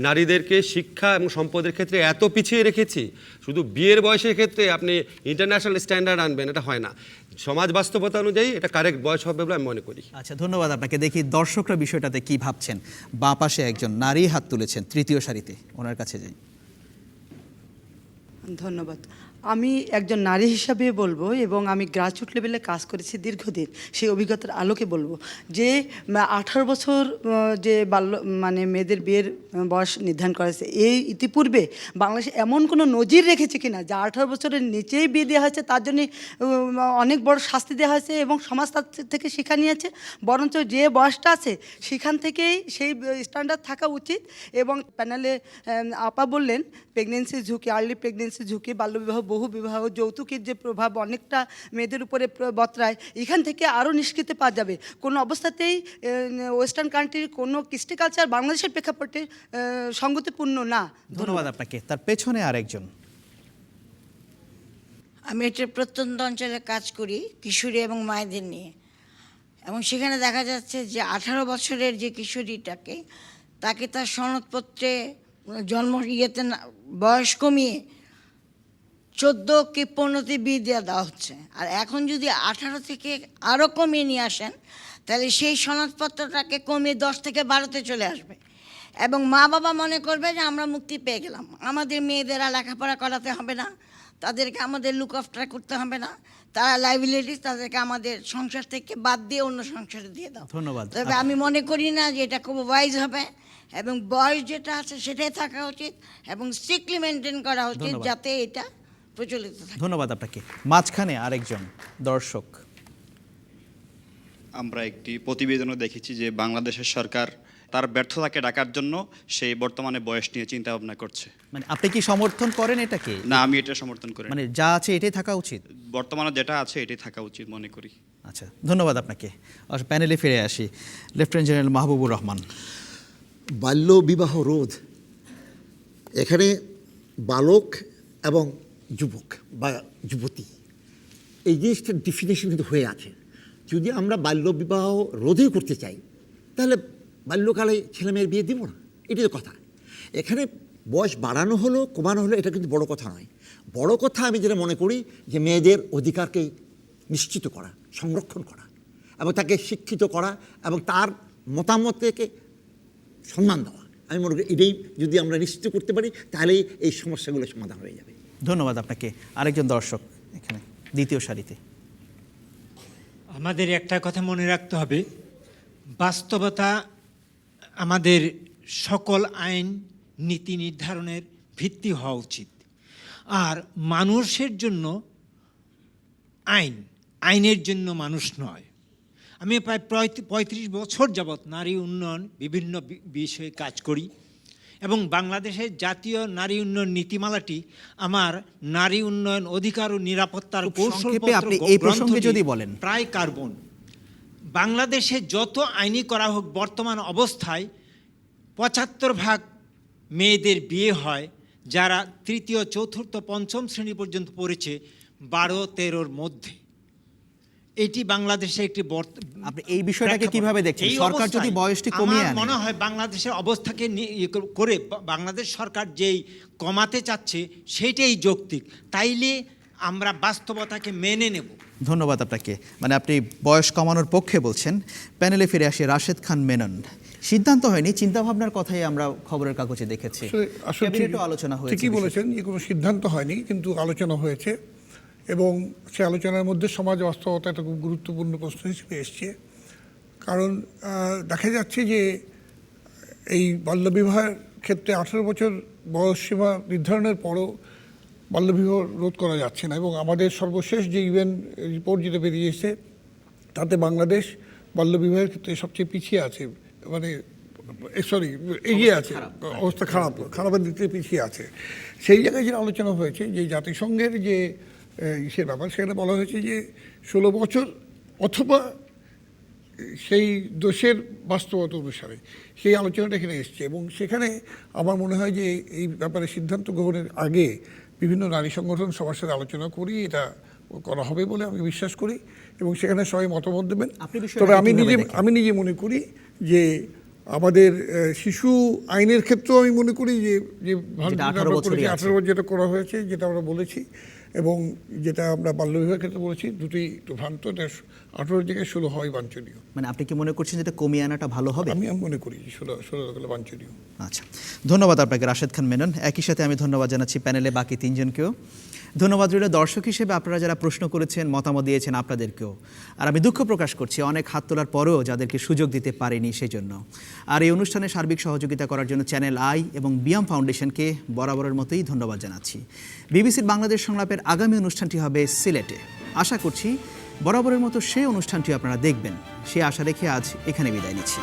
নারীদেরকে শিক্ষা এবং সম্পদের ক্ষেত্রে এত পিছিয়ে রেখেছি, শুধু বিয়ের বয়সের ক্ষেত্রে আপনি ইন্টারন্যাশনাল স্ট্যান্ডার্ড আনবেন, এটা হয় না। সমাজ বাস্তবতা অনুযায়ী এটা কারেক্ট বয়স হবে বলে আমি মনে করি। আচ্ছা, ধন্যবাদ আপনাকে। দেখি দর্শকরা বিষয়টাতে কি ভাবছেন। বাঁ পাশে একজন নারী হাত তুলেছেন, তৃতীয় সারিতে, ওনার কাছে যাই। ধন্যবাদ। আমি একজন নারী হিসাবে বলবো, এবং আমি গ্রাসরুট লেভেলে কাজ করেছি দীর্ঘদিন, সেই অভিজ্ঞতার আলোকে বলবো যে 18 বছর যে মানে মেয়েদের বিয়ের বয়স নির্ধারণ করা হয়েছে, এই ইতিপূর্বে বাংলাদেশে এমন কোনো নজির রেখেছে কিনা যে 18 বছরের নিচেই বিয়ে দেওয়া হয়েছে, তার জন্য অনেক বড় শাস্তি দেওয়া হয়েছে এবং সমাজ তার থেকে শিক্ষা নিয়েছে। বরঞ্চ যে বয়সটা আছে সেখান থেকেই সেই স্ট্যান্ডার্ড থাকা উচিত। এবং প্যানেলে আপা বললেন প্রেগনেন্সি ঝুঁকি, আর্লি প্রেগনেন্সি ঝুঁকি, বাল্যবিবাহ, বহু বিবাহ, যৌতুকের যে প্রভাব অনেকটা মেয়েদের উপরে বর্তায়, এখান থেকে আরও নিষ্কৃতি পাওয়া যাবে। কোনো অবস্থাতেই ওয়েস্টার্ন কান্ট্রির কোনো কৃষ্টি কালচার বাংলাদেশের প্রেক্ষাপটে সঙ্গতিপূর্ণ না। ধন্যবাদ আপনাকে। তার পেছনে আরেকজন। আমি একটা প্রত্যন্ত অঞ্চলে কাজ করি কিশোরী এবং মায়েদের নিয়ে, এবং সেখানে দেখা যাচ্ছে যে 18 বছরের যে কিশোরীটাকে, তাকে তার সনদপত্রে জন্ম বয়স কমিয়ে 14 কি 15তে বিয়ে দেওয়া হচ্ছে। আর এখন যদি 18 থেকে আরও কমিয়ে নিয়ে আসেন, তাহলে সেই সনদপত্রটাকে কমিয়ে 10 থেকে 12তে চলে আসবে, এবং মা বাবা মনে করবে যে আমরা মুক্তি পেয়ে গেলাম, আমাদের মেয়েদের আর লেখাপড়া করাতে হবে না, তাদেরকে আমাদের লুক আফটার করতে হবে না, তারা লাইবিলিটিস তাদেরকে আমাদের সংসার থেকে বাদ দিয়ে অন্য সংসারে দিয়ে দাও। ধন্যবাদ। তবে আমি মনে করি না যে এটা খুব ওয়াইজ হবে, এবং বয়স যেটা আছে সেটাই থাকা উচিত, এবং স্ট্রিক্টলি মেনটেন করা উচিত, যাতে এটা প্রচলিত থাকে। ধন্যবাদ আপনাকে। মাঝখানে আরেকজন দর্শক। আমরা একটি প্রতিবেদনও দেখেছি যে বাংলাদেশের সরকার তার ব্যর্থতাকে ঢাকার জন্য সেই বর্তমানে বয়স নিয়ে চিন্তা ভাবনা করছে। মানে আপনি কি সমর্থন করেন এটাকে? না, আমি এটা সমর্থন করি। মানে যা আছে এটাই থাকা উচিত, বর্তমানে যেটা আছে এটাই থাকা উচিত মনে করি। আচ্ছা, ধন্যবাদ আপনাকে। প্যানেলে ফিরে আসি। Lieutenant general Mahbubur Rahman. বাল্য বিবাহ রোধ, এখানে বালক এবং যুবক বা যুবতী, এই জিনিসটার ডেফিনেশন কিন্তু হয়ে আছে। যদি আমরা বাল্য বিবাহ রোধই করতে চাই, তাহলে বাল্যকালে ছেলেমেয়ের বিয়ে দিব না, এটাই তো কথা। এখানে বয়স বাড়ানো হলো কমানো হলো এটা কিন্তু বড় কথা নয়। বড় কথা আমি যেটা মনে করি যে মেয়েদের অধিকারকে নিশ্চিত করা, সংরক্ষণ করা, এবং তাকে শিক্ষিত করা, এবং তার মতামতকে সম্মান দেওয়া। আমি মনে করি এটাই যদি আমরা নিশ্চিত করতে পারি, তাহলেই এই সমস্যাগুলো সমাধান হয়ে যাবে। ধন্যবাদ আপনাকে। আরেকজন দর্শক এখানে দ্বিতীয় সারিতে। আমাদের একটা কথা মনে রাখতে হবে, বাস্তবতা আমাদের সকল আইন নীতি নির্ধারণের ভিত্তি হওয়া উচিত। আর মানুষের জন্য আইনের জন্য মানুষ নয়। আমি প্রায় 35 বছর যাবৎ নারী উন্নয়ন বিভিন্ন বিষয়ে কাজ করি, এবং বাংলাদেশের জাতীয় নারী উন্নয়ন নীতিমালাটি আমার নারী উন্নয়ন অধিকার ও নিরাপত্তার কৌশলপত্র প্রায় কার্বন। বাংলাদেশে যত আইনি করা হোক, বর্তমান অবস্থায় 75% মেয়েদের বিয়ে হয় যারা তৃতীয়, চতুর্থ, পঞ্চম শ্রেণী পর্যন্ত পড়েছে 12-13-র মধ্যে। এটি বাংলাদেশে একটি আপনি এই বিষয়টাকে কিভাবে দেখছেন? সরকার যদি বয়সটি কমিয়ে আনে, মনে হয় বাংলাদেশের অবস্থাকে করে বাংলাদেশ সরকার যেই কমাতে চাচ্ছে সেটাই যৌক্তিক। তাইলে আমরা বাস্তবতাকে মেনে নেব। ধন্যবাদ আপনাকে। মানে আপনি বয়স কমানোর পক্ষে বলছেন। প্যানেলে ফিরে আসে রাশেদ খান মেনন। সিদ্ধান্ত হয়নি, চিন্তাভাবনার কথাই আমরা খবরের কাগজে দেখেছি। আসলে আলোচনা হয়েছে। ঠিকই বলেছেন যে কোনো সিদ্ধান্ত হয়নি, কিন্তু আলোচনা হয়েছে, এবং সে আলোচনার মধ্যে সমাজ বাস্তবতা একটা খুব গুরুত্বপূর্ণ প্রশ্ন হিসেবে এসছে। কারণ দেখা যাচ্ছে যে এই বাল্যবিবাহের ক্ষেত্রে 18 বছর বয়সসীমা নির্ধারণের পরও বাল্যবিবাহ রোধ করা যাচ্ছে না, এবং আমাদের সর্বশেষ যে ইউএন রিপোর্ট যেটা বেরিয়েছে তাতে বাংলাদেশ বাল্যবিবাহের ক্ষেত্রে সবচেয়ে পিছিয়ে আছে। মানে সরি এগিয়ে আছে, অবস্থা খারাপের দিক থেকে পিছিয়ে আছে। সেই জায়গায় যে আলোচনা হয়েছে যে জাতিসংঘের যে ইসের ব্যাপার, সেখানে বলা হয়েছে যে 16 বছর অথবা সেই দোষের বাস্তবতা অনুসারে সেই আলোচনাটা এখানে এসছে। এবং সেখানে আমার মনে হয় যে এই ব্যাপারে সিদ্ধান্ত গ্রহণের আগে বিভিন্ন নারী সংগঠন সবার সাথে আলোচনা করি, এটা করা হবে বলে আমি বিশ্বাস করি এবং সেখানে সবাই মতামত দেবেন। তবে আমি নিজে মনে করি যে আমাদের শিশু আইনের ক্ষেত্রেও আমি মনে করি যে 18 বছর যেটা করা হয়েছে, যেটা আমরা বলেছি, এবং যেটা আমরা বাল্যবিবাহের ক্ষেত্রে বলেছি, দুটোই একটু ভ্রান্ত। 18 জায়গায় 16 হওয়াই বাঞ্ছনীয়। মানে আপনি কি মনে করছেন যেটা কমিয়ে আনাটা ভালো হবে? আমি মনে করি 16 বাঞ্ছনীয়। আচ্ছা, ধন্যবাদ আপনাকে রাশেদ খান মেনন। একই সাথে আমি ধন্যবাদ জানাচ্ছি প্যানেলে বাকি 3 জনকেও। ধন্যবাদ রইল দর্শক হিসেবে আপনারা যারা প্রশ্ন করেছেন, মতামত দিয়েছেন, আপনাদেরকেও। আর আমি দুঃখ প্রকাশ করছি অনেক হাত তোলার পরেও যাদেরকে সুযোগ দিতে পারিনি সেই জন্য। আর এই অনুষ্ঠানে সার্বিক সহযোগিতা করার জন্য চ্যানেল আই এবং বিয়াম ফাউন্ডেশনকে বরাবরের মতোই ধন্যবাদ জানাচ্ছি। বিবিসির বাংলাদেশ সংলাপের আগামী অনুষ্ঠানটি হবে সিলেটে। আশা করছি বরাবরের মতো সেই অনুষ্ঠানটি আপনারা দেখবেন। সে আশা রেখে আজ এখানে বিদায় নিচ্ছি।